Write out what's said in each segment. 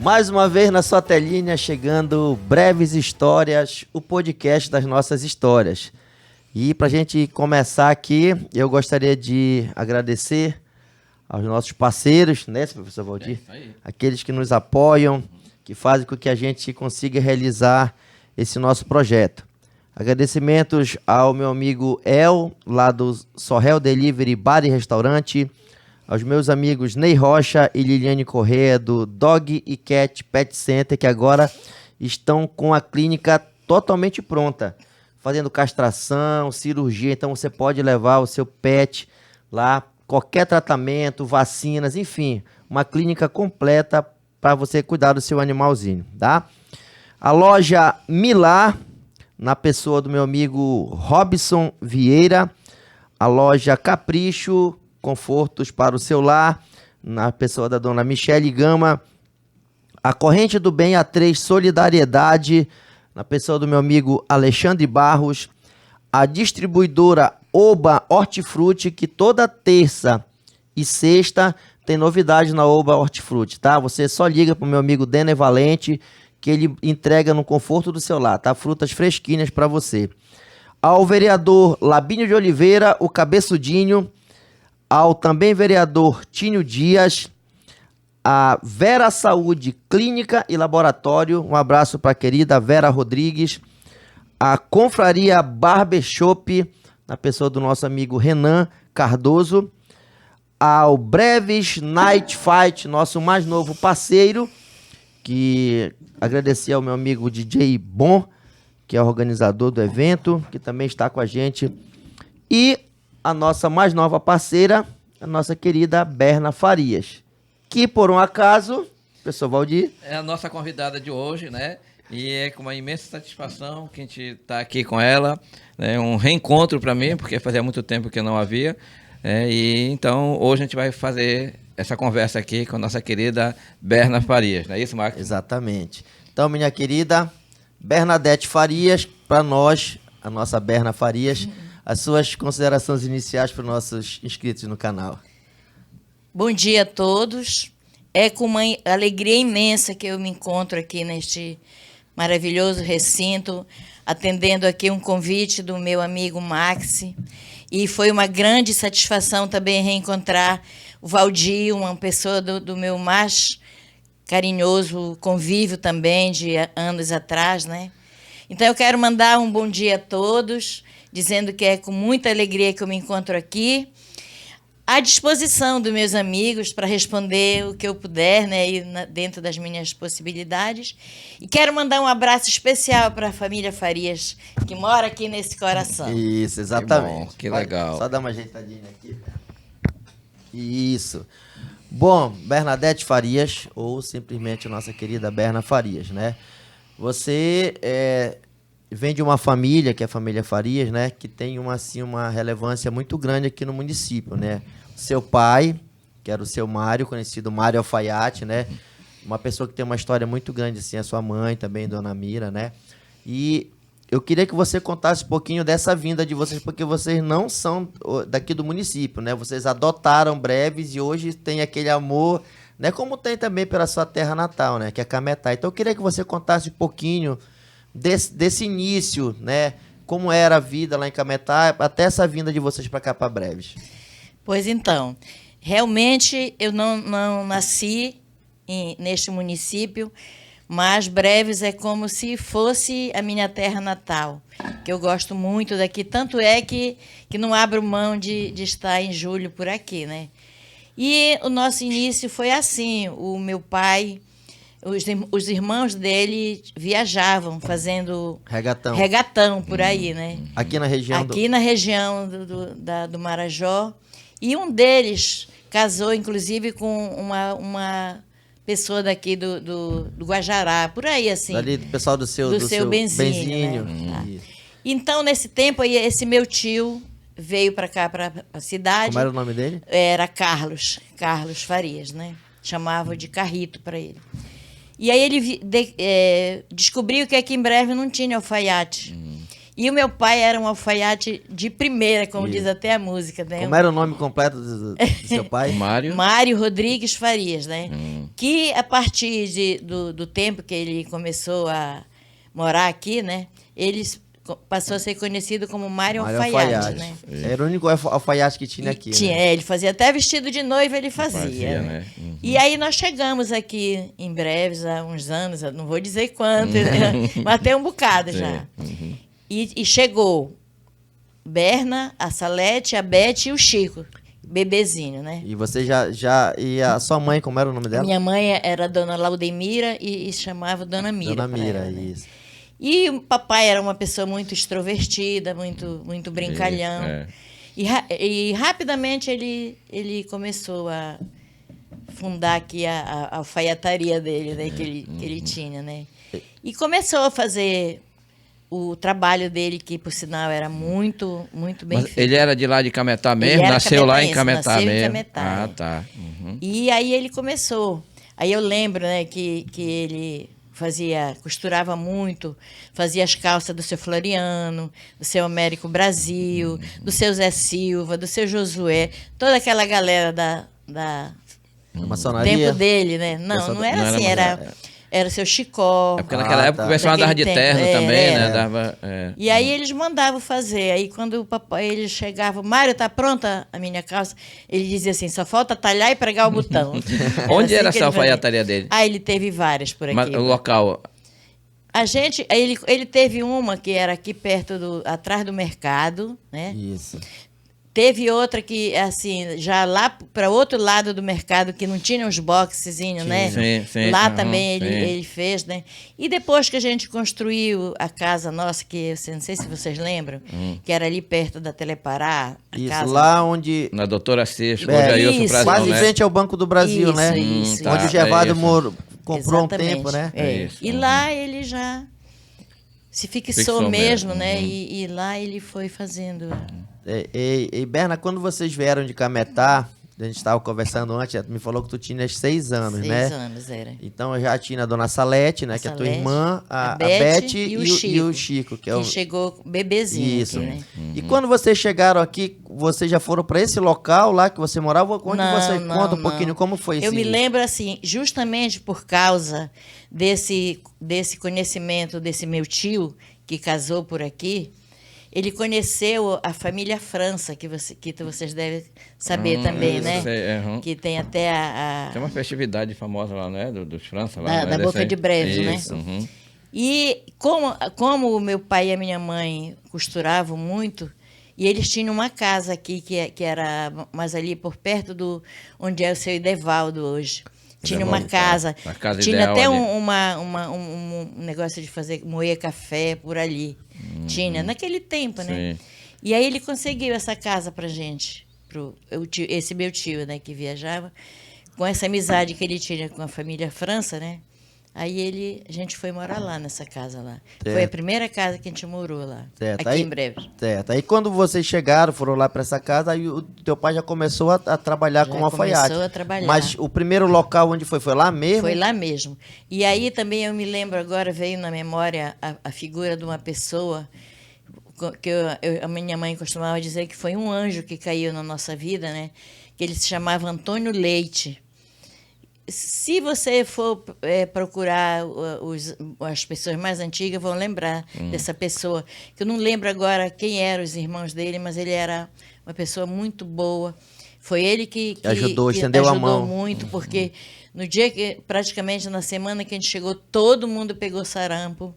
Mais uma vez na sua telinha, chegando Breves Histórias, o podcast das nossas histórias. E para a gente começar aqui, eu gostaria de agradecer aos nossos parceiros, né, professor Valdir? Aqueles que nos apoiam, que fazem com que a gente consiga realizar esse nosso projeto. Agradecimentos ao meu amigo El, lá do Sorrel Delivery Bar e Restaurante, aos meus amigos Ney Rocha e Liliane Corrêa, do Dog e Cat Pet Center, que agora estão com a clínica totalmente pronta, fazendo castração, cirurgia, então você pode levar o seu pet lá, qualquer tratamento, vacinas, enfim, uma clínica completa para você cuidar do seu animalzinho, tá? A loja Milá, na pessoa do meu amigo Robson Vieira, a loja Capricho, confortos para o seu lar, na pessoa da dona Michele Gama, a Corrente do Bem A3 Solidariedade, na pessoa do meu amigo Alexandre Barros, a distribuidora Oba Hortifruti, que toda terça e sexta tem novidade na Oba Hortifruti, tá? Você só liga pro meu amigo Denner Valente, que ele entrega no conforto do seu lar, tá? Frutas fresquinhas para você. Ao vereador Labínio de Oliveira, o Cabeçudinho, ao também vereador Tínio Dias, a Vera Saúde Clínica e Laboratório, um abraço para a querida Vera Rodrigues, a Confraria Barbershop, na pessoa do nosso amigo Renan Cardoso, ao Breves Night Fight, nosso mais novo parceiro, que agradecer ao meu amigo DJ Bom, que é o organizador do evento, que também está com a gente, e a nossa mais nova parceira, a nossa querida Berna Farias, que por um acaso, professor Valdir, é a nossa convidada de hoje, né? E é com uma imensa satisfação que a gente está aqui com ela, né? Um reencontro para mim, porque fazia muito tempo que eu não havia, e então hoje a gente vai fazer essa conversa aqui com a nossa querida Berna Farias, não é isso, Marcos? Exatamente. Então, minha querida Bernadette Farias, para nós, a nossa Berna Farias, as suas considerações iniciais para os nossos inscritos no canal. Bom dia a todos. É com uma alegria imensa que eu me encontro aqui neste maravilhoso recinto, atendendo aqui um convite do meu amigo Maxi. E foi uma grande satisfação também reencontrar o Valdir, uma pessoa do meu mais carinhoso convívio também de anos atrás, né? Então eu quero mandar um bom dia a todos, dizendo que é com muita alegria que eu me encontro aqui, à disposição dos meus amigos para responder o que eu puder, né, dentro das minhas possibilidades. E quero mandar um abraço especial para a família Farias, que mora aqui nesse coração. Isso, exatamente. Que legal. Só dar uma ajeitadinha aqui. Isso. Bom, Bernadette Farias, ou simplesmente nossa querida Berna Farias, né? Você vem de uma família, que é a família Farias, né? Que tem uma relevância muito grande aqui no município, né? Seu pai, que era o seu Mário, conhecido Mário Alfaiate, né? Uma pessoa que tem uma história muito grande, assim, a sua mãe também, Dona Mira, né? E eu queria que você contasse um pouquinho dessa vinda de vocês, porque vocês não são daqui do município, né? Vocês adotaram Breves e hoje tem aquele amor, né? Como tem também pela sua terra natal, né? Que é Cametá. Então eu queria que você contasse um pouquinho desse início, né? Como era a vida lá em Cametá, até essa vinda de vocês para cá, para Breves. Pois então, realmente eu não nasci neste município, mas Breves é como se fosse a minha terra natal, que eu gosto muito daqui, tanto é que não abro mão de estar em julho por aqui, né? E o nosso início foi assim, o meu pai, os irmãos dele viajavam fazendo regatão por aí, né? Aqui na região aqui na região do Marajó. E um deles casou, inclusive, com uma pessoa daqui do Guajará, por aí, assim. Ali, do pessoal do seu Benzinho. Né? Então, nesse tempo, aí, esse meu tio veio para cá, para a cidade. Como era o nome dele? Era Carlos Farias, né? Chamava de Carrito para ele. E aí ele descobriu que aqui em Breve não tinha alfaiate. E o meu pai era um alfaiate de primeira, como diz até a música, né? Como era o nome completo do seu pai? Mário Mário Rodrigues Farias, né? Que a partir do tempo que ele começou a morar aqui, né? Ele passou a ser conhecido como Mário Alfaiate, né? Era o único alfaiate que tinha aqui, Tinha, né? ele fazia até vestido de noiva, ele fazia. né? Uhum. E aí nós chegamos aqui em breves, há uns anos, eu não vou dizer quanto, né? Mas tem um bocado já. Uhum. E chegou Berna, a Salete, a Bete e o Chico, bebezinho, né? E você e a sua mãe, como era o nome dela? Minha mãe era Dona Laudemira e chamava Dona Mira. Dona Mira, ela, né? isso. E o papai era uma pessoa muito extrovertida, muito brincalhão. E rapidamente ele começou a fundar aqui a alfaiataria dele, né, que ele tinha, né? E começou a fazer o trabalho dele, que por sinal era muito bem Mas feito. ele era de lá de Cametá mesmo? Nasceu lá em Cametá nasceu mesmo? Em Cametá, Ah, tá. Uhum. E aí ele começou. Aí eu lembro, né, que ele costurava muito, fazia as calças do seu Floriano, do seu Américo Brasil, do seu Zé Silva, do seu Josué, toda aquela galera da Maçonaria? tempo dele, né? Não era assim, era o seu Chicó. É porque naquela época o pessoal andava de Daquele terno tempo, também, é. né? E aí eles mandavam fazer. Aí quando o papai ele chegava, Mário, tá pronta a minha calça? Ele dizia assim, só falta talhar e pregar o botão. Onde era assim que essa ele fazia. alfaiataria dele? Ah, ele teve várias por aqui. Mas o local... Ele teve uma que era aqui perto atrás do mercado, né? Isso. Teve outra que, assim, já lá para o outro lado do mercado, que não tinha os boxezinhos, né? Sim, lá uhum, também sim. ele fez, né? E depois que a gente construiu a casa nossa, que eu não sei se vocês lembram, que era ali perto da Telepará, a Isso, casa... lá onde... Na Doutora Cisco, É, Ailson isso, Brasil, Quase em né? frente ao Banco do Brasil, Isso, né? isso, Onde isso. o Gervado É isso. Moro comprou Exatamente. um tempo, né? É. É isso, E uhum. lá ele já se fixou Fixou mesmo, mesmo, né? uhum. E lá ele foi fazendo... E Berna, quando vocês vieram de Cametá, a gente estava conversando antes, me falou que tu tinha 6 anos, 6 né? anos era. Então já tinha a dona Salete, né? Que é a tua Salete, irmã, a Beth Beth e e o o Chico, que é Que o... chegou bebezinho Isso. aqui, né? E quando vocês chegaram aqui, vocês já foram para esse local lá que você morava? Onde você conta um pouquinho como foi isso? Eu me lembro assim, justamente por causa desse conhecimento desse meu tio que casou por aqui, ele conheceu a família França, que vocês devem saber também, né? Sei, uhum. Que tem até Tem uma festividade famosa lá, né? Dos França lá. da Boca de Breves, né? Isso, uhum. E como o meu pai e a minha mãe costuravam muito, e eles tinham uma casa aqui que era mais ali por perto onde é o seu Idevaldo hoje. Tinha uma casa, a casa tinha ideal até ali. um negócio de moer café por ali. Tinha, naquele tempo, né? Sim. E aí ele conseguiu essa casa pra gente, esse meu tio, né, que viajava, com essa amizade que ele tinha com a família França, né? Aí a gente foi morar lá nessa casa lá. Certo. Foi a primeira casa que a gente morou lá, Certo. aqui em Breves. Certo. Aí quando vocês chegaram, foram lá para essa casa, aí o teu pai já começou a trabalhar Já como alfaiate. começou a trabalhar. Mas o primeiro local onde foi lá mesmo? Foi lá mesmo. E aí também eu me lembro agora, veio na memória a figura de uma pessoa que a minha mãe costumava dizer que foi um anjo que caiu na nossa vida, né? Que ele se chamava Antônio Leite. Se você for procurar as pessoas mais antigas, vão lembrar dessa pessoa. Que eu não lembro agora quem eram os irmãos dele, mas ele era uma pessoa muito boa. Foi ele que ajudou, estendeu a mão. muito, porque no dia praticamente na semana que a gente chegou, todo mundo pegou sarampo.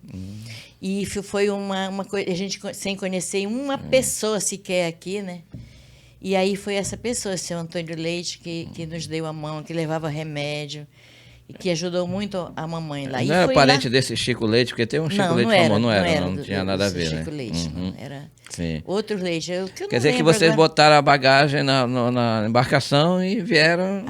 E foi uma coisa, a gente sem conhecer uma pessoa sequer aqui, né? E aí foi essa pessoa, o seu Antônio Leite, que nos deu a mão, que levava remédio e que ajudou muito a mamãe lá. Não era parente desse Chico Leite, porque tem um Chico Leite famoso, não tinha nada a ver, Chico né? Leite, não, era Sim. outro Leite. Quer dizer que vocês botaram a bagagem na embarcação e vieram...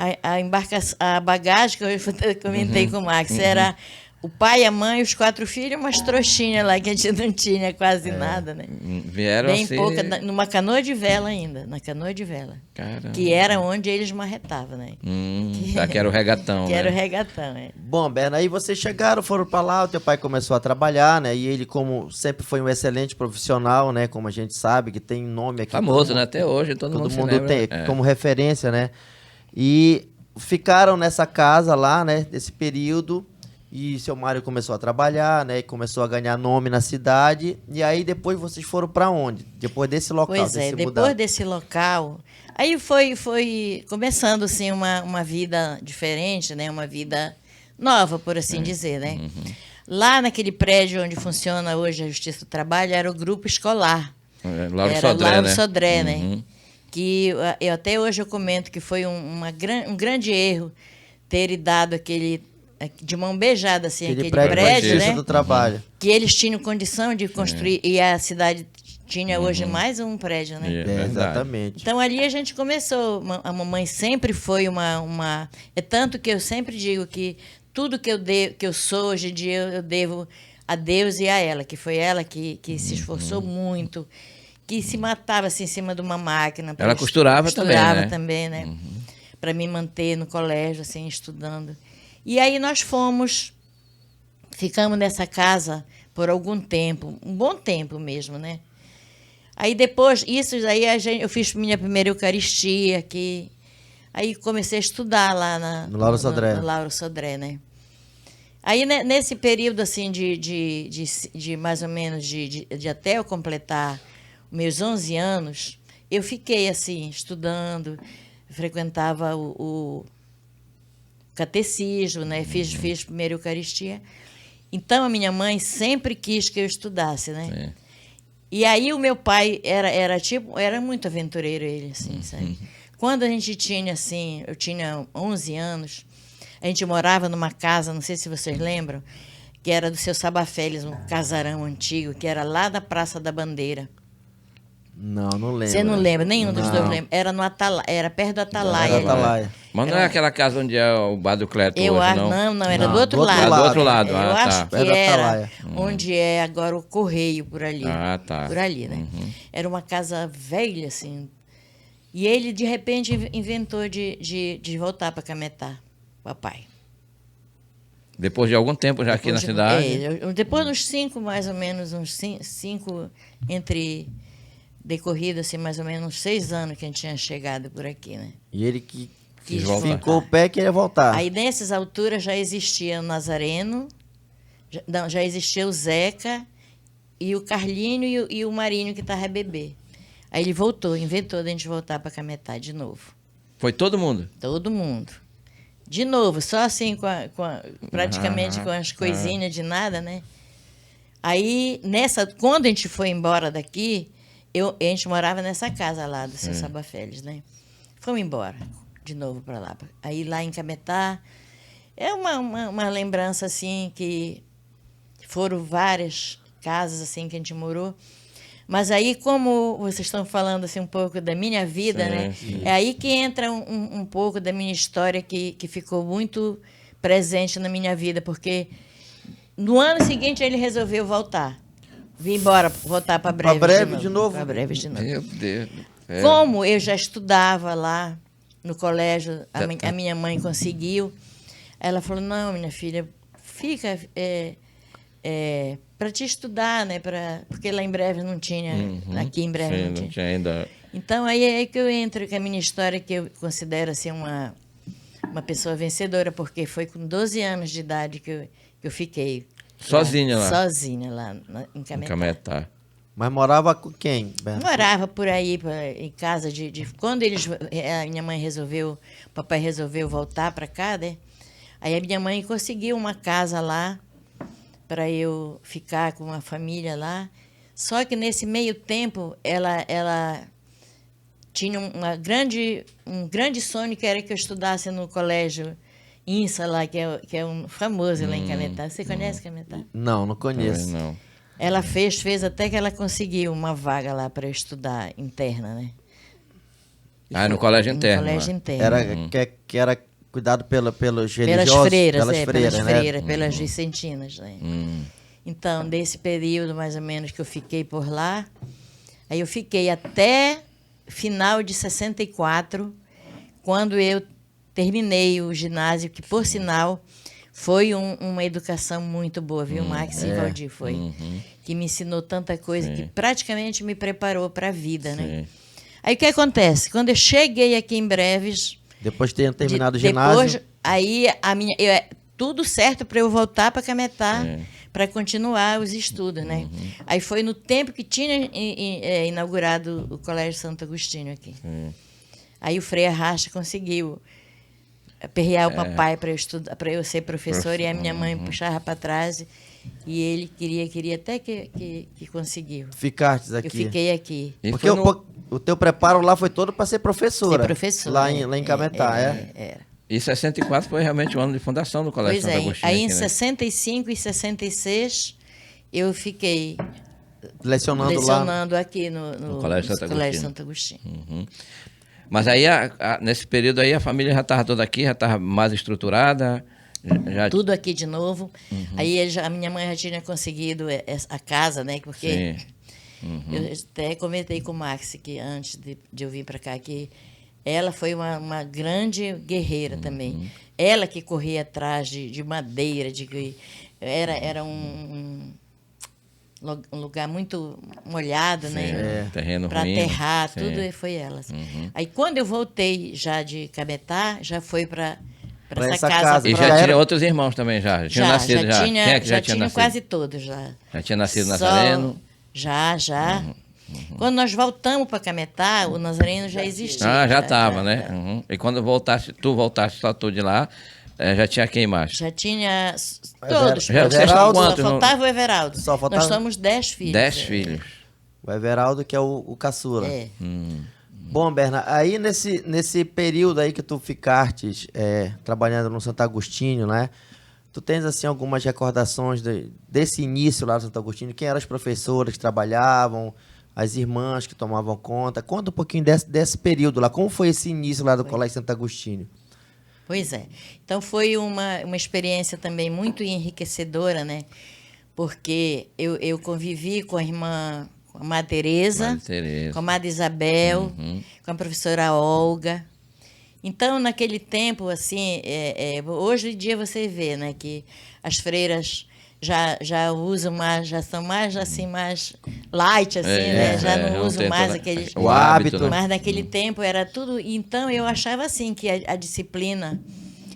A bagagem que eu comentei com o Max era o pai, a mãe, os 4 filhos, umas trouxinhas lá que a gente não tinha quase nada, né? Vieram Bem assim... pouca, numa canoa de vela ainda, na canoa de vela. Caramba. Que era onde eles marretavam, né? Que era o regatão, Que né? era o regatão, é. Bom, Berna, aí vocês chegaram, foram para lá, o teu pai começou a trabalhar, né? E ele, como sempre foi um excelente profissional, né? Como a gente sabe, que tem nome aqui. Famoso, né? Até hoje todo mundo se mundo lembra. tem como referência, né? E ficaram nessa casa lá, né? Nesse período. E seu Mário começou a trabalhar, né? E começou a ganhar nome na cidade. E aí depois vocês foram para onde? Depois desse local? Pois é, depois desse local, aí foi começando assim uma vida diferente, né? Uma vida nova, por assim dizer, né? Lá naquele prédio onde funciona hoje a Justiça do Trabalho era o grupo escolar. Lauro Era Sodré, Lauro né? Sodré, né? Que até hoje eu comento que foi um grande erro ter dado aquele de mão beijada assim aquele prédio, Justiça né? do Trabalho. Que eles tinham condição de construir e a cidade tinha hoje mais um prédio, né? Exatamente. Então ali a gente começou. A mamãe sempre foi uma. É tanto que eu sempre digo que tudo que eu sou hoje em dia eu devo a Deus e a ela, que foi ela que se esforçou muito, que se matava assim em cima de uma máquina. Ela costurava também, né? Para me manter no colégio assim estudando. E aí nós ficamos nessa casa por algum tempo, um bom tempo mesmo, né? Aí depois, eu fiz minha primeira Eucaristia aqui. Aí comecei a estudar lá no Lauro Sodré. No Lauro Sodré, né? Aí nesse período assim de mais ou menos de até eu completar meus 11 anos, eu fiquei assim estudando, frequentava o catecismo, né? Fiz primeira Eucaristia. Então a minha mãe sempre quis que eu estudasse, né? E aí o meu pai era muito aventureiro ele, assim, sabe? Quando a gente tinha assim, eu tinha 11 anos, a gente morava numa casa, não sei se vocês lembram, que era do seu Sabafeles, um casarão antigo, que era lá da Praça da Bandeira. Não lembro. Você não lembra? Nenhum dos dois lembra. Era no era perto do Atalaia. Era Atalaia. Mas não é aquela casa onde é o bar do Cleto Eu hoje, acho, não? não, era do outro lado. Do outro lado, Eu acho que Era onde é agora o Correio, por ali. Ah, tá. Por ali, né? Era uma casa velha, assim. E ele, de repente, inventou de voltar para Cametá, papai. Depois de algum tempo já aqui na cidade? Depois uns 5, mais ou menos, uns 5 entre decorrido, assim, mais ou menos uns 6 anos que a gente tinha chegado por aqui, né? E ele que Quis ficou o pé e queria voltar. Aí, nessas alturas, já existia o Nazareno, já existia o Zeca e o Carlinho e o Marinho, que estava bebê. Aí ele inventou de a gente voltar para Cametá de novo. Foi todo mundo? Todo mundo. De novo, só assim, praticamente com as coisinhas de nada, né? Aí, quando a gente foi embora daqui, a gente morava nessa casa lá do seu Sabafeles, né? Fomos embora de novo para lá. Aí lá em Cametá, é uma lembrança assim que foram várias casas assim que a gente morou. Mas aí, como vocês estão falando assim, um pouco da minha vida, né? É aí que entra um pouco da minha história que ficou muito presente na minha vida, porque no ano seguinte ele resolveu voltar. Vim embora, voltar para Breves. Para Breves de novo? Para Breves de novo. Meu Deus. Como eu já estudava lá no colégio, a minha mãe conseguiu. Ela falou, não, minha filha, fica para te estudar, né? Porque lá em Breves não tinha, aqui em Breves não tinha ainda. Então, aí é que eu entro com a minha história, que eu considero assim, uma pessoa vencedora, porque foi com 12 anos de idade que eu fiquei. Sozinha lá? Sozinha lá em Cametá. Cametá. Mas morava com quem, Berta? Morava por aí, em casa quando a minha mãe o papai resolveu voltar para cá, né? Aí a minha mãe conseguiu uma casa lá para eu ficar com uma família lá. Só que nesse meio tempo ela tinha um grande sonho, que era que eu estudasse no colégio INSA lá, que é um famoso lá em Cametá. Você conhece Cametá? Não conheço. Não. Ela fez até que ela conseguiu uma vaga lá para eu estudar interna, né? No colégio interno. No colégio lá. interno. Que era cuidado pelos religiosos? Pelas freiras, né? pelas vicentinas, né? Então, desse período, mais ou menos, que eu fiquei por lá, aí eu fiquei até final de 64, quando eu terminei o ginásio, que, por sinal, foi uma educação muito boa, viu, Max e Valdir? Foi. Que me ensinou tanta coisa, que praticamente me preparou para a vida, né? Aí o que acontece? Quando eu cheguei aqui em Breves, Depois de ter terminado o ginásio. Depois, aí, tudo certo para eu voltar para Cametá, para continuar os estudos, né? Aí foi no tempo que tinha inaugurado o Colégio Santo Agostinho aqui. Aí o Frei Arracha conseguiu aperrear o papai para eu ser professora, e a minha mãe puxava para trás, e ele queria até que conseguiu. Ficaste aqui. Eu fiquei aqui. Porque o teu preparo lá foi todo para ser professora. Ser professora. Lá em Cametá, Era. E 64 foi realmente o ano de fundação do Colégio Santo Agostinho. Aí aqui, em 65 e 66 eu fiquei lecionando aqui no Colégio Santo Agostinho. Mas aí, nesse período aí, a família já estava toda aqui, já estava mais estruturada? Tudo aqui de novo. Aí a minha mãe já tinha conseguido a casa, né? Porque eu até comentei com o Max que antes de eu vir para cá, que ela foi uma grande guerreira também. Ela que corria atrás de madeira, era um lugar muito molhado, né? Terreno para ruim. aterrar, tudo foi ela. Aí quando eu voltei já de Cametá, já foi para essa casa. E já tinha outros irmãos também, já tinha nascido já. Quem é que já tinha nascido? Quase todos já. Já tinha nascido Nazareno? Já. Quando nós voltamos para Cametá, o Nazareno já existia. Já estava, né? E quando tu voltaste só tu de lá, já tinha quem mais? Já tinha todos. Só faltava o Everaldo. Só faltava... Nós somos 10 filhos. 10 filhos. O Everaldo, que é o caçula. Bom, Berna, aí nesse período aí que tu ficaste trabalhando no Santo Agostinho, né? Tu tens, assim, algumas recordações desse início lá no Santo Agostinho? Quem eram as professoras que trabalhavam, as irmãs que tomavam conta? Conta um pouquinho desse período lá. Como foi esse início lá do Colégio Santo Agostinho? Pois é. Então, foi uma experiência também muito enriquecedora, né? Porque eu convivi com a irmã... com a Madre Teresa, com a Madre Isabel, com a professora Olga. Então, naquele tempo, assim, hoje em dia você vê, né, que as freiras já usam mais, já são mais, assim, mais light, assim, né? Já não usam mais aquele... O hábito. Né? Mas naquele tempo era tudo... Então, eu achava, assim, que a disciplina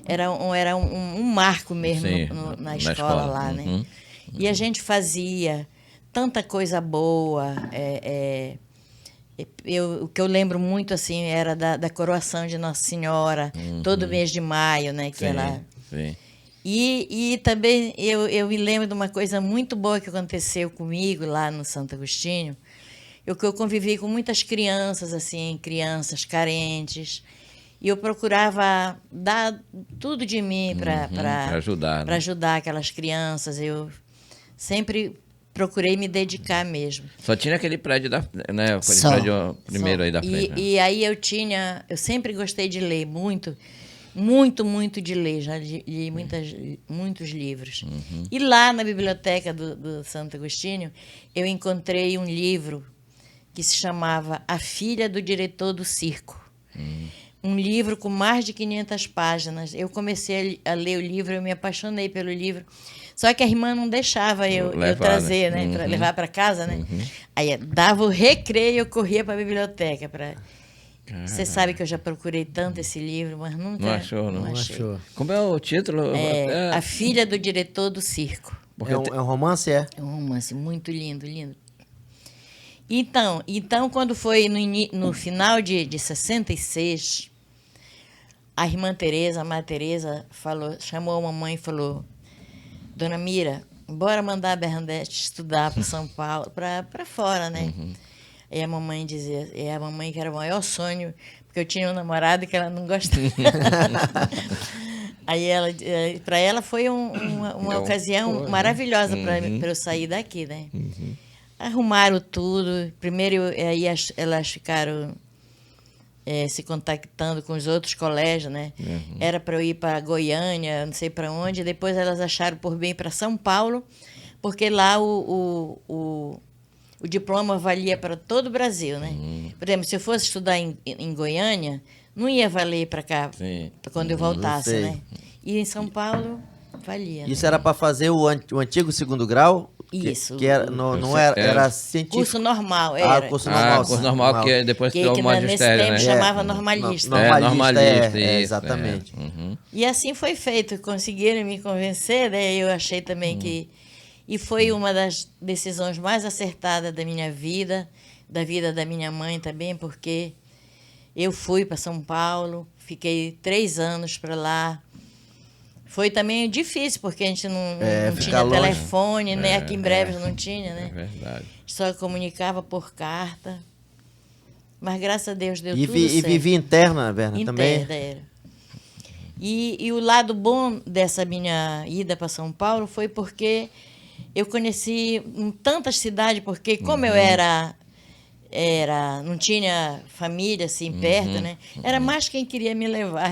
era um marco mesmo na escola lá, né? E a gente fazia... tanta coisa boa. O que eu lembro muito assim era da coroação de Nossa Senhora, todo mês de maio, né? Que Sim. E também eu me lembro de uma coisa muito boa que aconteceu comigo lá no Santo Agostinho. Eu convivi com muitas crianças, assim, crianças carentes. E eu procurava dar tudo de mim para ajudar, né? Para ajudar aquelas crianças. Eu sempre procurei me dedicar mesmo. Só tinha aquele prédio prédio primeiro aí da frente. E aí eu sempre gostei de ler muito de ler, já li muitos livros. E lá na biblioteca do Santo Agostinho, eu encontrei um livro que se chamava A Filha do Diretor do Circo. Um livro com mais de 500 páginas. Eu comecei a ler o livro, eu me apaixonei pelo livro. Só que a irmã não deixava eu trazer, né? Para levar para casa, né? Aí dava o recreio e eu corria para a biblioteca. Você sabe que eu já procurei tanto esse livro, mas nunca... Não achou, não achei. Como é o título? A Filha do Diretor do Circo. É um romance, é? É um romance muito lindo, lindo. Então quando foi no final de 66, a irmã Teresa, a Madre Teresa, chamou a mamãe e falou: Dona Mira, bora mandar a Bernadette estudar para São Paulo, para fora, né? E a mamãe dizia, que era o maior sonho, porque eu tinha um namorado que ela não gostava. Aí para ela foi uma ocasião maravilhosa para eu sair daqui, né? Arrumaram tudo. Primeiro aí elas ficaram se contactando com os outros colégios, né? Era para eu ir para Goiânia, não sei para onde. Depois elas acharam por bem para São Paulo, porque lá o diploma valia para todo o Brasil, né? Por exemplo, se eu fosse estudar em Goiânia, não ia valer para cá, para quando eu voltasse, né? E em São Paulo valia. Isso né? era para fazer o antigo segundo grau? Isso. Que era, não era científico. Curso normal, era. Curso normal. Curso normal, que depois que criou o nesse magistério, tempo né? chamava normalista. Normalista, exatamente. Uhum. E assim foi feito. Conseguiram me convencer, né? Eu achei também que... E foi uma das decisões mais acertadas da minha vida, da vida da minha mãe também, porque eu fui para São Paulo, fiquei 3 anos para lá. Foi também difícil, porque a gente não tinha longe. telefone, né? Aqui em Breves não tinha, né? É verdade. Só comunicava por carta. Mas graças a Deus deu E tudo certo. vivia interna, Berna, também? Interna, era. E o lado bom dessa minha ida para São Paulo foi porque eu conheci tantas cidades, porque como eu não tinha família assim perto, né? Era mais quem queria me levar.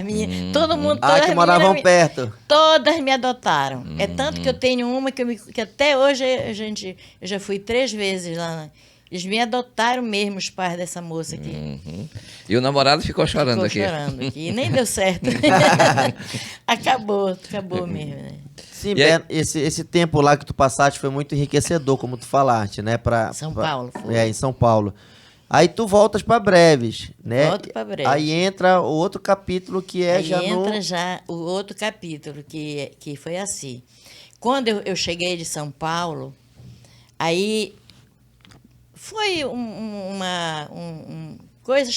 Todo mundo, todas que as moravam meninas perto. Todas me adotaram. É tanto que eu tenho uma que até hoje eu já fui 3 vezes lá. Eles me adotaram mesmo, os pais dessa moça aqui. E o namorado ficou chorando aqui. Ficou chorando aqui. E nem deu certo. Acabou mesmo, né? Sim, Berna, esse tempo lá que tu passaste foi muito enriquecedor, como tu falaste, né? São Paulo, foi. Em São Paulo. Aí tu voltas para Breves, né? Volto para Breves. Aí entra o outro capítulo que é Aí já entra já o outro capítulo, que foi assim. Quando eu cheguei de São Paulo, aí foi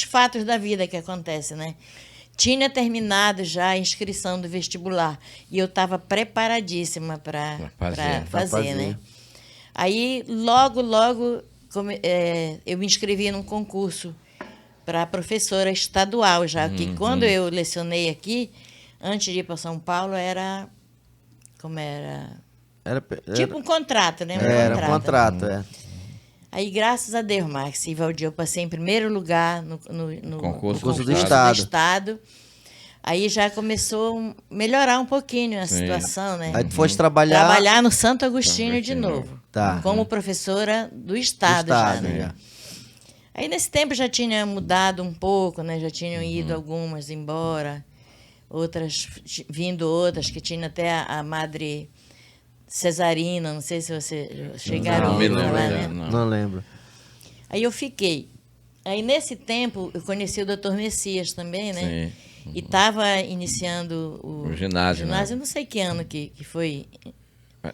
fatos da vida que acontecem, né? Tinha terminado já a inscrição do vestibular e eu estava preparadíssima para fazer, né? Aí, logo, eu me inscrevi num concurso para professora estadual já, que quando eu lecionei aqui, antes de ir para São Paulo, era... Como era? Tipo um contrato, né? Era um contrato, Aí, graças a Deus, Marcos e Valdir, eu passei em primeiro lugar no concurso do Estado. Aí já começou a melhorar um pouquinho a Sim. situação, né? Aí tu foste trabalhar... Trabalhar no Santo Agostinho de novo. Tá. Como professora do Estado já, né? já. Aí, nesse tempo, já tinha mudado um pouco, né? Já tinham ido algumas embora, vindo outras, que tinha até a Madre Cesarina, não sei se você chegaram a ouvir falar, né? Não lembro. Aí eu fiquei. Aí, nesse tempo, eu conheci o Dr. Messias também, né? Sim. E estava iniciando o ginásio, né? não sei que ano que foi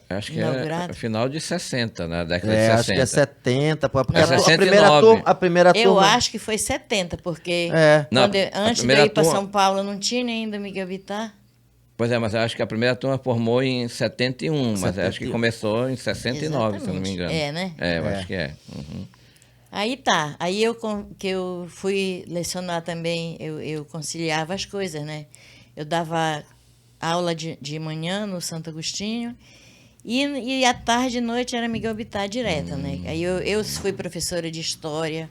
Acho que inaugurado. é final de 60, na década de 60. Acho que é 70, porque É a 69. primeira turma... Eu acho que foi 70, porque Não, antes de eu ir para São Paulo, não tinha ainda Miguel Bittar. Pois é, mas eu acho que a primeira turma formou em 71, mas acho que começou em 69, se eu não me engano. É, né? É, eu acho que é. Aí tá. Aí que eu fui lecionar também, eu conciliava as coisas, né? Eu dava aula de manhã no Santo Agostinho e à tarde e noite era Miguel Bittar direta, né? Aí eu fui professora de História,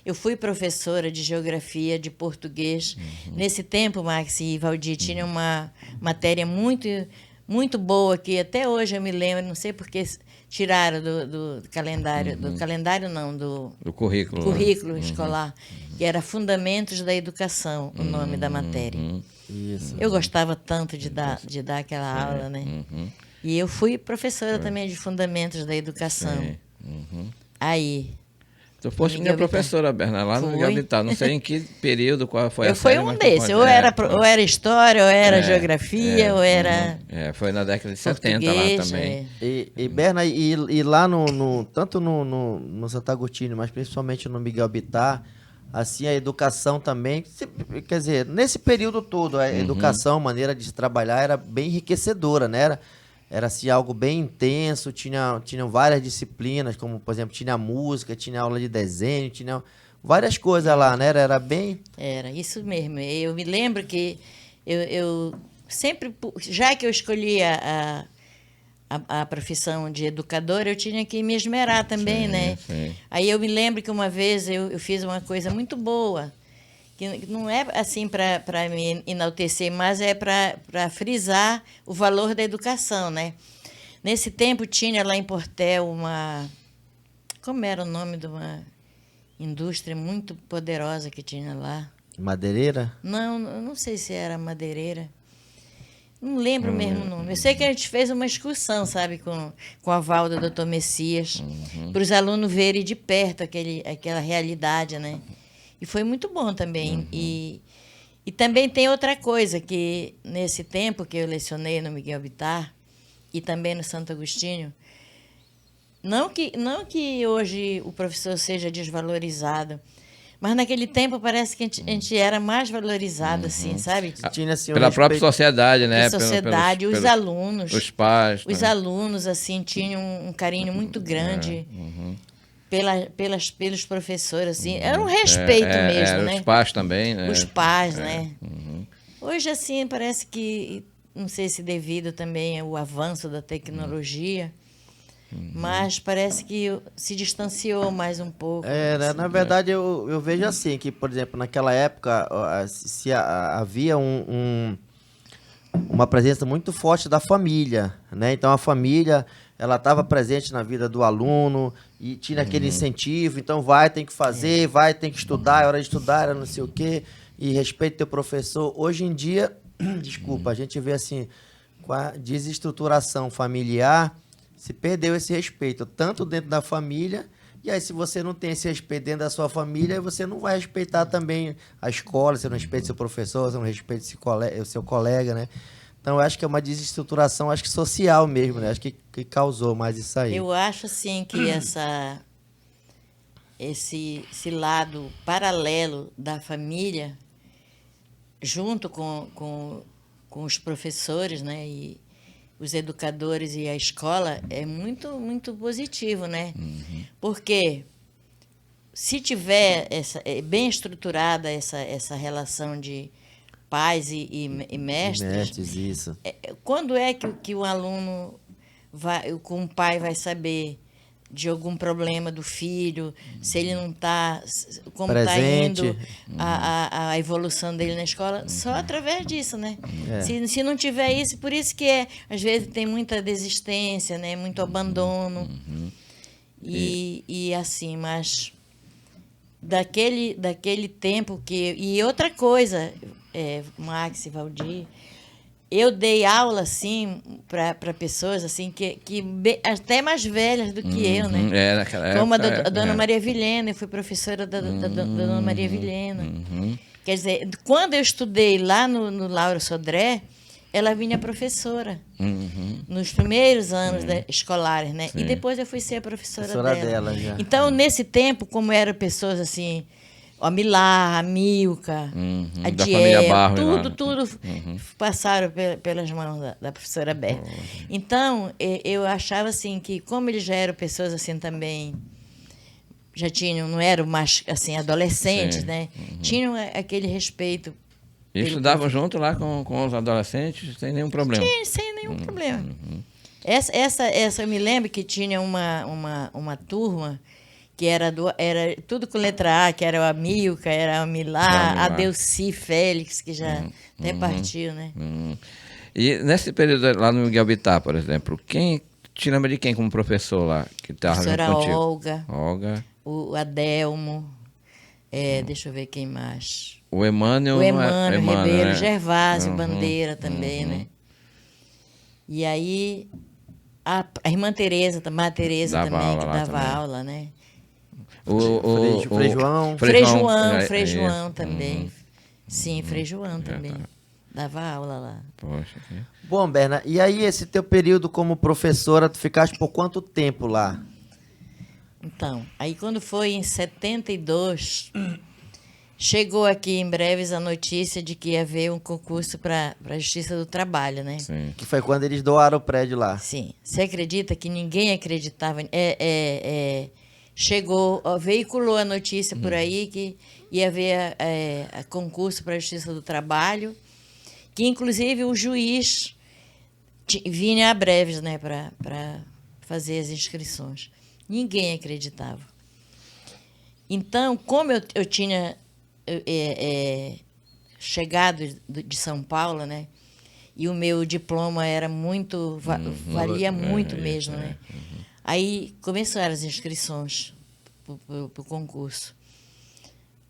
eu fui professora de Geografia, de Português. Nesse tempo, Max e Valdir, tinha uma matéria muito, muito boa que até hoje eu me lembro, não sei por que tiraram do calendário, do calendário não, do currículo escolar, que era Fundamentos da Educação, o nome da matéria. Isso. Eu gostava tanto de dar aquela aula, né? E eu fui professora também de Fundamentos da Educação. Aí... Tu foste minha professora, Berna, lá no Miguel Bittar. Não sei em que período, qual foi a série. Eu fui um desses. Ou era História, ou era Geografia, ou era... foi na década de 70 lá também. E Berna, e lá tanto no Santo Agostinho, mas principalmente no Miguel Bittar, assim, a educação também, quer dizer, nesse período todo, a educação, a maneira de se trabalhar era bem enriquecedora, né? Era assim, algo bem intenso, tinham várias disciplinas, como, por exemplo, tinha música, tinha aula de desenho, tinha várias coisas lá, né? Era bem... Era, isso mesmo. Eu me lembro que eu sempre, já que eu escolhi a profissão de educadora, eu tinha que me esmerar também, né? Sim. Aí eu me lembro que uma vez eu fiz uma coisa muito boa, que não é assim para me enaltecer, mas é para frisar o valor da educação, né? Nesse tempo tinha lá em Portel como era o nome de uma indústria muito poderosa que tinha lá? Madeireira? Não, eu não sei se era madeireira. Não lembro mesmo o nome. Eu sei que a gente fez uma excursão, sabe, com a aval do Dr. Messias, para os alunos verem de perto aquela realidade, né? E foi muito bom também. E também tem outra coisa, que nesse tempo que eu lecionei no Miguel Bittar e também no Santo Agostinho, não que hoje o professor seja desvalorizado, mas naquele tempo parece que a gente era mais valorizado, assim, sabe? Tinha, assim, um Pela própria respeito- sociedade, né? A sociedade, os alunos. Os pais. Os né? alunos, assim, tinham um carinho muito grande pelos professores, assim. Era um respeito mesmo, né? Os pais também, né? Os pais, né? Hoje, assim, parece que, não sei se devido também ao avanço da tecnologia, mas parece que se distanciou mais um pouco. Né, na verdade, eu vejo assim, que, por exemplo, naquela época, havia uma presença muito forte da família, né? Então, a família, ela estava presente na vida do aluno e tinha aquele incentivo. Então, tem que fazer, tem que estudar, é hora de estudar, era não sei o quê, e respeite teu professor. Hoje em dia, desculpa, a gente vê assim, com a desestruturação familiar, se perdeu esse respeito, tanto dentro da família, e aí se você não tem esse respeito dentro da sua família, você não vai respeitar também a escola, você não respeita seu professor, você não respeita o seu colega, né? Então eu acho que é uma desestruturação, acho que social mesmo, né? Acho que causou mais isso aí. Eu acho, assim, que esse lado paralelo da família, junto com os professores, né, e os educadores e a escola, é muito, muito positivo, né? Porque se tiver bem estruturada essa relação de pais e mestres, Isso. quando é que o aluno com o pai vai saber de algum problema do filho, se ele não está, como está Presente. indo a evolução dele na escola, só através disso, né? Se não tiver isso, por isso que às vezes tem muita desistência, né? Muito abandono. E assim, mas daquele tempo que... E outra coisa, Max e Valdir, eu dei aula, assim, para pessoas, assim, que até mais velhas do que eu, né? Naquela Como a época, Dona Maria Vilhena, eu fui professora da Dona Maria Vilhena. Quer dizer, quando eu estudei lá no Lauro Sodré, ela vinha professora, nos primeiros anos escolares, né? Sim. E depois eu fui ser a professora Dela já. Então, nesse tempo, como eram pessoas assim, a Milá, a Milka, a Da família Diel, Barros, lá. tudo passaram pelas mãos da professora Berta. Então, eu achava assim que, como eles já eram pessoas assim também, já tinham, não eram mais assim adolescentes, Sim. né? Tinham aquele respeito. E estudavam junto lá com os adolescentes, sem nenhum problema. Sem nenhum problema. Essa eu me lembro que tinha uma turma que era tudo com letra A, que era a Milka, era a Milá, a Delci Félix, que já até partiu, né? E nesse período lá no Miguel Bittar, por exemplo, te lembra de quem como professor lá? Que estava junto Professora contigo? Olga, o Adelmo, deixa eu ver quem mais. O Emmanuel, O Emmanuel Ribeiro, né? Gervásio Bandeira também, né? E aí a irmã Tereza, a Tereza Dava também, aula que lá dava também. aula, né? Frei João. Frei João isso. também. Sim, Frei João também. tá. Dava aula lá. Poxa, que... Bom, Berna, e aí esse teu período como professora, tu ficaste por quanto tempo lá? Então, aí quando foi em 72, chegou aqui em breves a notícia de que ia haver um concurso para a Justiça do Trabalho, né? Sim. Que foi quando eles doaram o prédio lá. Sim. Você acredita que ninguém acreditava? Chegou, veiculou a notícia por aí que ia haver a concurso para a Justiça do Trabalho, que inclusive o juiz vinha a breves, né, para fazer as inscrições. Ninguém acreditava. Então, como eu tinha chegado de São Paulo, né, e o meu diploma era muito valia muito mesmo, né? Aí começaram as inscrições para o concurso.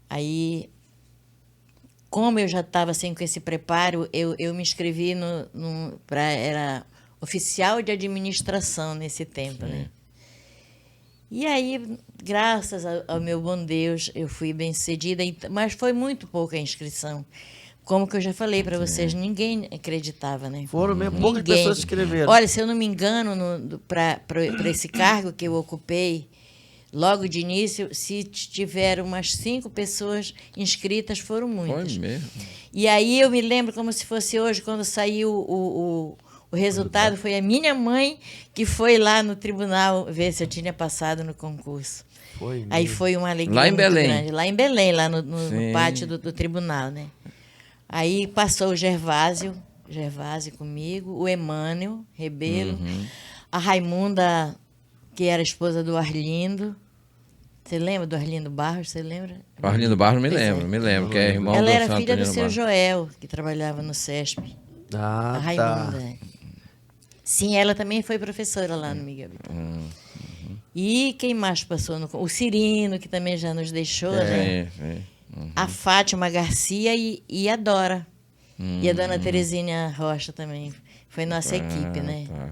Aí, como eu já estava assim, com esse preparo, eu me inscrevi era oficial de administração nesse tempo, né? E aí, graças ao meu bom Deus, eu fui bem-sucedida, mas foi muito pouca a inscrição. Como que eu já falei para vocês, ninguém acreditava, né? Foram mesmo, poucas Ninguém. pessoas escreveram. Olha, se eu não me engano, para esse cargo que eu ocupei, logo de início, se tiveram umas 5 pessoas inscritas, foram muitas. Foi mesmo. E aí eu me lembro como se fosse hoje, quando saiu o resultado, foi a minha mãe que foi lá no tribunal ver se eu tinha passado no concurso. Foi Aí mesmo. foi uma alegria Lá em muito Belém. grande. Lá em Belém, lá no Sim. pátio do tribunal, né? Aí passou o Gervásio comigo, o Emânio Rebelo, a Raimunda, que era esposa do Arlindo. Você lembra do Arlindo Barros? Você lembra? O Arlindo Barros me Pois é. lembro, que é irmão Ela do era Santo filha do Arlindo seu Barros. Joel, que trabalhava no CESP. Ah, A Raimunda. É. Sim, ela também foi professora lá no Miguel Bittar. E quem mais passou? O Cirino, que também já nos deixou, né? Sim. A Fátima Garcia e a Dora. E a dona Terezinha Rocha também. Foi nossa equipe, né? Tá.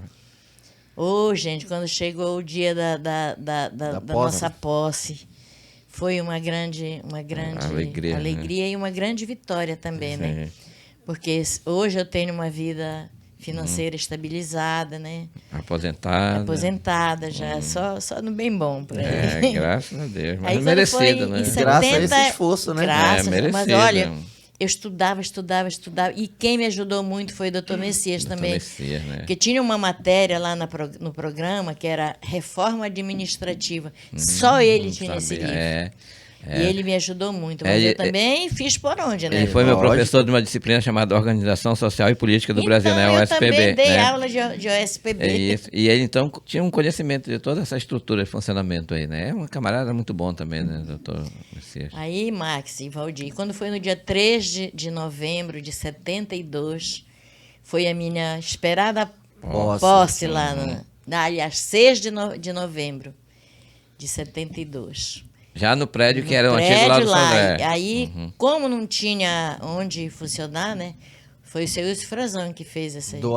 Ô, gente, quando chegou o dia da posse. nossa posse, foi uma grande Alegria, alegria e uma grande vitória também, né? Sim. Porque hoje eu tenho uma vida financeira estabilizada, né? Aposentada já, só no bem bom por aí. É, graças a Deus. Mas Aí, quando merecido, foi né? em Graças a esse 70 esforço, né? Graças, É, mas merecido. olha, eu estudava. E quem me ajudou muito foi o doutor Messias também. Messias, né? Porque tinha uma matéria lá no programa que era reforma administrativa. Só ele tinha esse livro. E ele me ajudou muito. Mas eu também fiz por onde, né? Ele foi meu Lógico. professor de uma disciplina chamada Organização Social e Política do Brasil, né? eu OSPB. também dei né? aula de OSPB. É isso. E ele, então, tinha um conhecimento de toda essa estrutura de funcionamento aí, né? É um camarada muito bom também, né, doutor Messias? Aí, Max e Valdir, quando foi no dia 3 de novembro de 72, foi a minha esperada posse lá, aliás, 6 de novembro de 72. Já no prédio que No era o antigo lá do São André. Aí, como não tinha onde funcionar, né? Foi o seu Wilson Frazão que fez essa aí. Do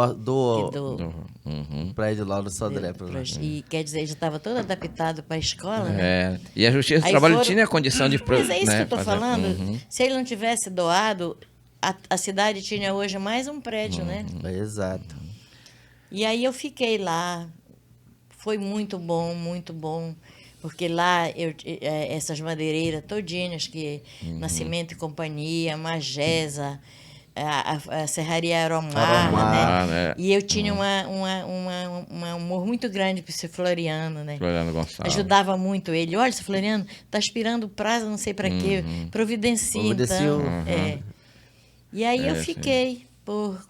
prédio lá do Sodré. E quer dizer, já estava todo adaptado para a escola, né? É. E a Justiça do Aí Trabalho foram- tinha condição de... Mas é isso né, que eu estou fazer- falando. Se ele não tivesse doado, a cidade tinha hoje mais um prédio, né? Exato. E aí eu fiquei lá. Foi muito bom. Porque lá, essas madeireiras todinhas, que Nascimento e Companhia, Magesa, a Serraria Aromar, né? E eu tinha um amor muito grande por seu Floriano, né? Floriano Gonçalves. Ajudava muito ele. Olha, seu Floriano, está aspirando prazo, não sei para quê. Providencia, então. E aí eu fiquei por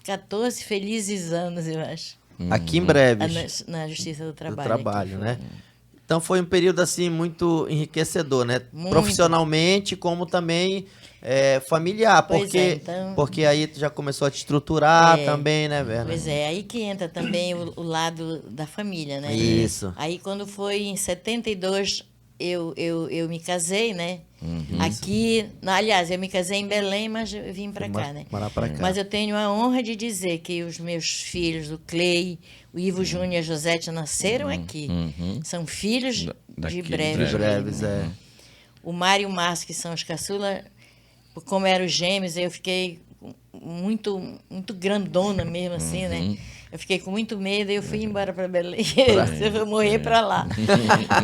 14 felizes anos, eu acho. Aqui em Breves. Na Justiça do Do Trabalho. trabalho, né? Então foi um período assim muito enriquecedor, né? Muito. Profissionalmente, como também familiar, Pois então- porque aí tu já começou a te estruturar também, né, Verna? Pois é, aí que entra também o lado da família, né? Isso. Aí quando foi em 72, eu me casei, né? Aqui, aliás, eu me casei em Belém, mas eu vim para cá, né? Morar pra cá. Mas eu tenho a honra de dizer que os meus filhos, o Clay, o Ivo Júnior e a Josete, nasceram aqui. São filhos Daqui de de Breves. De Breves, O Mário e o Márcio, que são os caçula, como eram gêmeos, eu fiquei muito grandona mesmo, assim, né? Eu fiquei com muito medo e eu fui embora para Belém. Eu vou morrer para lá.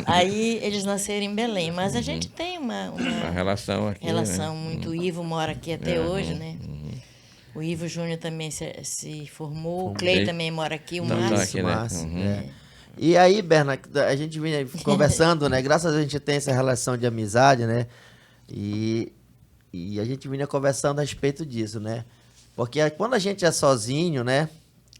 Aí eles nasceram em Belém. Mas a gente tem uma A relação aqui, relação né? muito. O Ivo mora aqui até hoje, né? O Ivo Júnior também se formou. O Clay também mora aqui. O Tá Márcio. aqui, né? Márcio, E aí, Berna, a gente vinha conversando, né? Graças a Deus a gente tem essa relação de amizade, né? E a gente vinha conversando a respeito disso, né? Porque quando a gente é sozinho, né?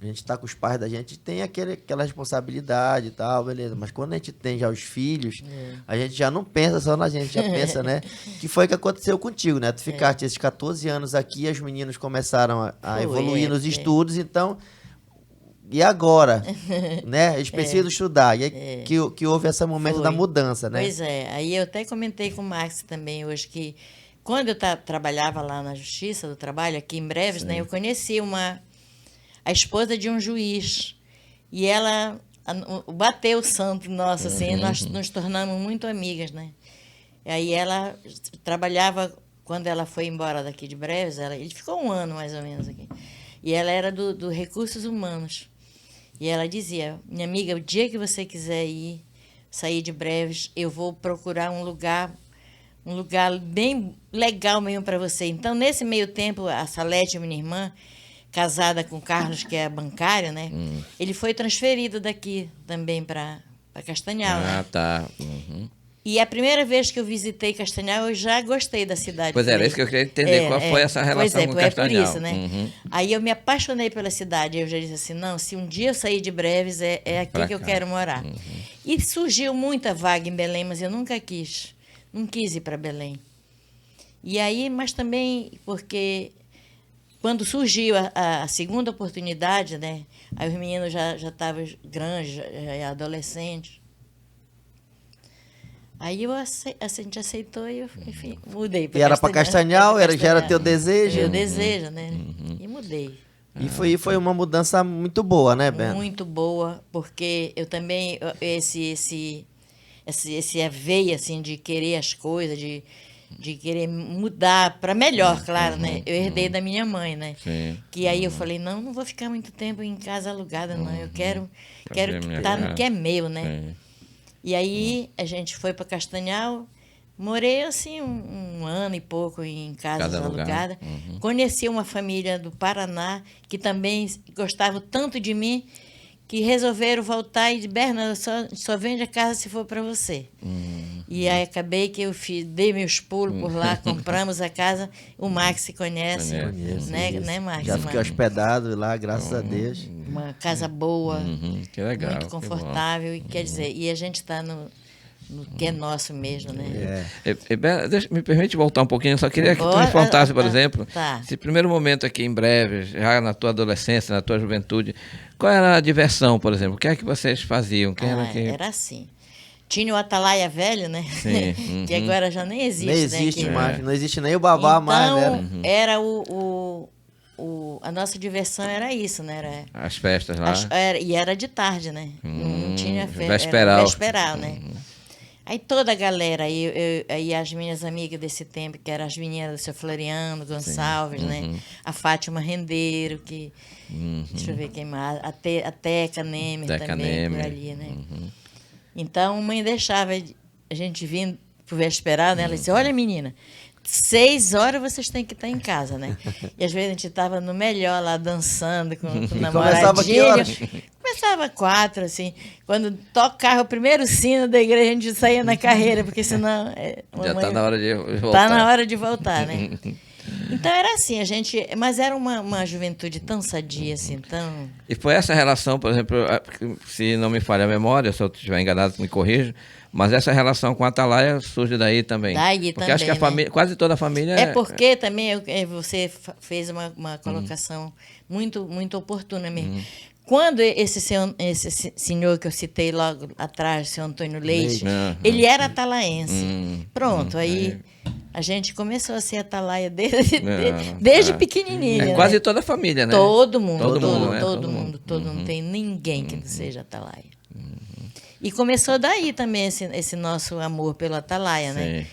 A gente tá com os pais da gente, tem aquela responsabilidade e tal, beleza. Mas quando a gente tem já os filhos, a gente já não pensa só na gente, já pensa, né? Que foi o que aconteceu contigo, né? Tu ficaste esses 14 anos aqui, os meninos começaram a evoluir nos estudos, então... E agora? Né? Eles precisam estudar. E aí que houve esse momento da mudança, né? Pois é. Aí eu até comentei com o Max também hoje que quando eu trabalhava lá na Justiça do Trabalho, aqui em Breves, né, eu conheci a esposa de um juiz. E ela bateu o santo nosso, assim, nós nos tornamos muito amigas, né? E aí ela trabalhava, quando ela foi embora daqui de Breves, ele ficou 1 ano mais ou menos aqui. E ela era do Recursos Humanos. E ela dizia, minha amiga, o dia que você quiser sair de Breves, eu vou procurar um lugar bem legal mesmo para você. Então, nesse meio tempo, a Salete, minha irmã, casada com o Carlos, que é bancário, né? Ele foi transferido daqui também para Castanhal. Ah, né? tá. E a primeira vez que eu visitei Castanhal, eu já gostei da cidade. Pois era, isso que eu queria entender, qual foi essa relação com Castanhal. Pois é, por isso, né? Aí eu me apaixonei pela cidade, eu já disse assim, não, se um dia eu sair de Breves, é aqui que eu quero morar. E surgiu muita vaga em Belém, mas eu nunca quis. Não quis ir para Belém. E aí, mas também porque quando surgiu a segunda oportunidade, né? Aí os meninos já estavam grandes, já adolescentes. Aí a gente aceitou e eu, enfim, mudei. E era para Castanhal, já era teu desejo? Meu desejo, né? E mudei. E foi uma mudança muito boa, né, Ben? Muito boa, porque eu também, essa veia, assim, de querer as coisas, de querer mudar para melhor, claro, né? Eu herdei da minha mãe, né? Sim. Que aí eu falei, não vou ficar muito tempo em casa alugada, não. Eu quero minha estar no casa. que é meu, né? Sim. E aí a gente foi para Castanhal, morei assim um ano e pouco em casas Cada lugar. alugadas. Conheci uma família do Paraná que também gostava tanto de mim que resolveram voltar e de Bernardo, só vende a casa se for para você. E aí acabei que eu dei meus pulos por lá, compramos a casa. O Max se conhece, Conheço, né, isso. né, Max? Já fiquei hospedado lá, graças a Deus. Uma casa boa, Que legal. muito que confortável. E quer dizer, e a gente está no que é nosso mesmo, né? Me permite voltar um pouquinho, eu só queria que tu me contasse, por exemplo, tá. esse primeiro momento aqui em breve, já na tua adolescência, na tua juventude, qual era a diversão, por exemplo? O que é que vocês faziam? Quem era que... Era assim. Tinha o Atalaia velho, né? Sim, Que agora já nem existe, Nem né? existe Que- mais, não existe nem o babá mais, né? Então, era a nossa diversão era isso, né? Era, As festas lá? e era de tarde, né? Não tinha festa. vesperal. Era vesperal, né? Aí toda a galera, aí as minhas amigas desse tempo, que eram as meninas do seu Floriano Gonçalves, né? A Fátima Rendeiro, que... Deixa eu ver quem mais. A Teca Nemer Teca também, Nemer. por ali, né? Então, a mãe deixava a gente vir pro vesperal, né? Ela disse, olha, menina, 6 horas vocês têm que estar em casa, né? E às vezes a gente estava no melhor lá, dançando com o começava que namoradinho. horas? Começava 4, assim. Quando tocava o primeiro sino da igreja, a gente saía na carreira, porque senão... Já está na hora de voltar. Tá na hora de voltar, né? Então era assim, mas era uma juventude tão sadia, assim, tão... E foi essa relação, por exemplo, se não me falha a memória, se eu estiver enganado, me corrijo, mas essa relação com a Atalaia surge daí também. Daí porque acho que a também, né? família, quase toda a família... É porque também você fez uma colocação muito, muito oportuna mesmo. Quando esse senhor que eu citei logo atrás, o senhor Antônio Leite, ele era atalaense. Pronto, aí a gente começou a ser atalaia desde pequenininha. É quase né? toda a família, né? Todo mundo, né? todo mundo. Não tem ninguém que não seja atalaia. E começou daí também esse nosso amor pelo Atalaia, né?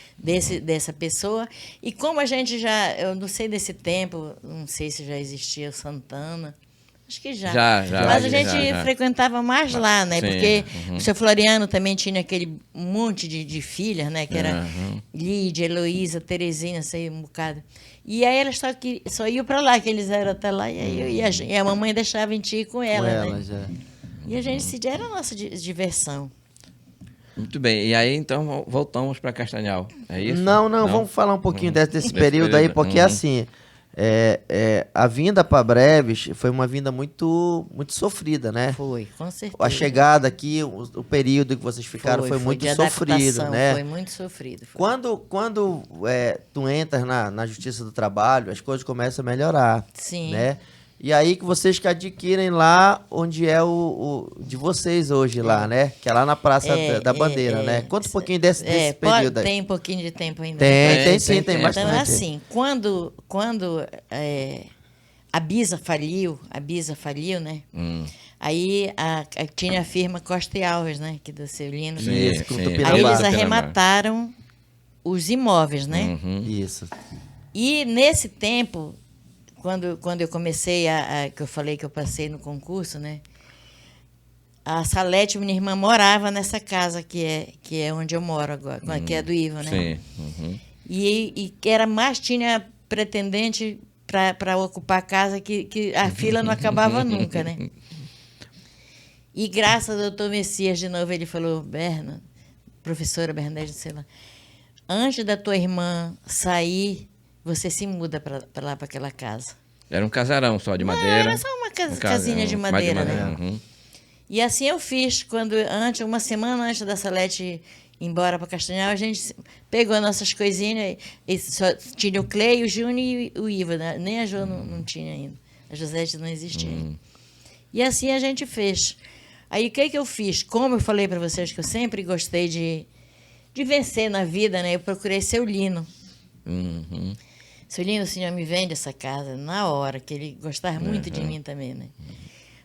Dessa pessoa. E como a gente eu não sei desse tempo, não sei se já existia o Santana, acho que já. Mas a gente frequentava mais lá, né? Sim. Porque o seu Floriano também tinha aquele monte de filhas, né? Que era Lídia, Heloísa, Terezinha, sei, um bocado. E aí elas só iam para lá, que eles eram até lá, e a mamãe deixava a gente ir com ela, né? Já. E a gente era a nossa diversão. Muito bem. E aí, então, voltamos para Castanhal. É isso? Não, vamos falar um pouquinho desse período aí, porque assim, a vinda para Breves foi uma vinda muito, muito sofrida, né? Foi, com certeza. A chegada aqui, o período que vocês ficaram foi muito de sofrido, adaptação, né? Foi muito sofrido. Foi. Quando tu entras na Justiça do Trabalho, as coisas começam a melhorar, Sim. né? E aí que vocês que adquirem lá onde é o de vocês hoje lá, né? Que é lá na Praça da Bandeira, né? Conta um pouquinho desse período aí. Tem um pouquinho de tempo ainda. Tem sim, tem Então, bastante. assim, quando a Bisa faliu, né? Aí tinha a firma Costa e Alves, né? Que do seu Lino. Isso, com Tupinambá. Aí eles arremataram os imóveis, né? Isso. E nesse tempo, quando eu comecei, que eu falei que eu passei no concurso, né? A Salete, minha irmã, morava nessa casa que é onde eu moro agora, que é do Ivo, né? Sim. E era mais, tinha pretendente para ocupar a casa que a fila não acabava nunca, né? E graças ao doutor Messias, de novo, ele falou, professora Bernadette, sei lá, antes da tua irmã sair, você se muda para lá, para aquela casa. Era um casarão só de madeira? Era só uma casinha de madeira, né? Uhum. E assim eu fiz, uma semana antes da Salete ir embora para Castanhal, a gente pegou nossas coisinhas, e só tinha o Cleio, o Júnior e o Iva, né? Nem a Jo não tinha ainda, a Josete não existia ainda. E assim a gente fez. Aí o que eu fiz? Como eu falei para vocês que eu sempre gostei de vencer na vida, né? Eu procurei seu Lino. Seu Lino, o senhor me vende essa casa na hora, que ele gostava muito de mim também, né?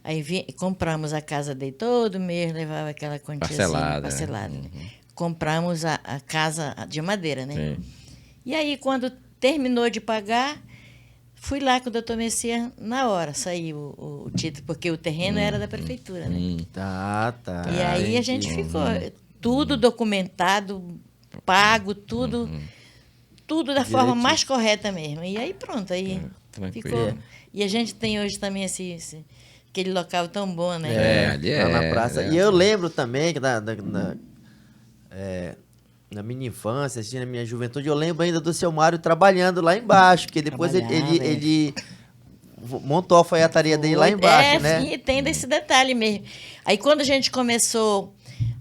Aí compramos a casa dele todo mês, levava aquela quantia parcelada. Né? Compramos a casa de madeira, né? Sim. E aí, quando terminou de pagar, fui lá com o doutor Messias na hora, saiu o título, porque o terreno era da prefeitura, né? Tá. E aí a gente ficou tudo documentado, pago, tudo da forma mais correta mesmo. E aí pronto, aí ficou. E a gente tem hoje também aquele local tão bom, né? Ali lá na praça. E eu lembro também que na minha infância, assim, na minha juventude, eu lembro ainda do seu Mário trabalhando lá embaixo, porque depois ele montou a alfaiataria dele lá embaixo, né? Sim, tem desse detalhe mesmo. Aí quando a gente começou,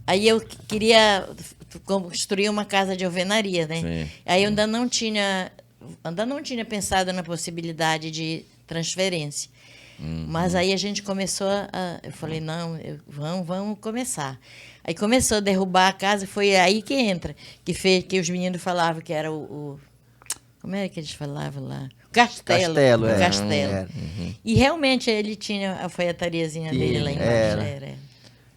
aí eu queria construir uma casa de alvenaria, né? Sim. Aí eu ainda não tinha pensado na possibilidade de transferência. Mas aí a gente começou eu falei, não, vamos começar. Aí começou a derrubar a casa, foi aí que entra, que os meninos falavam que era como é que eles falavam lá? Castelo. Castelo. E realmente ele tinha a alfaiatariazinha dele lá embaixo. Era.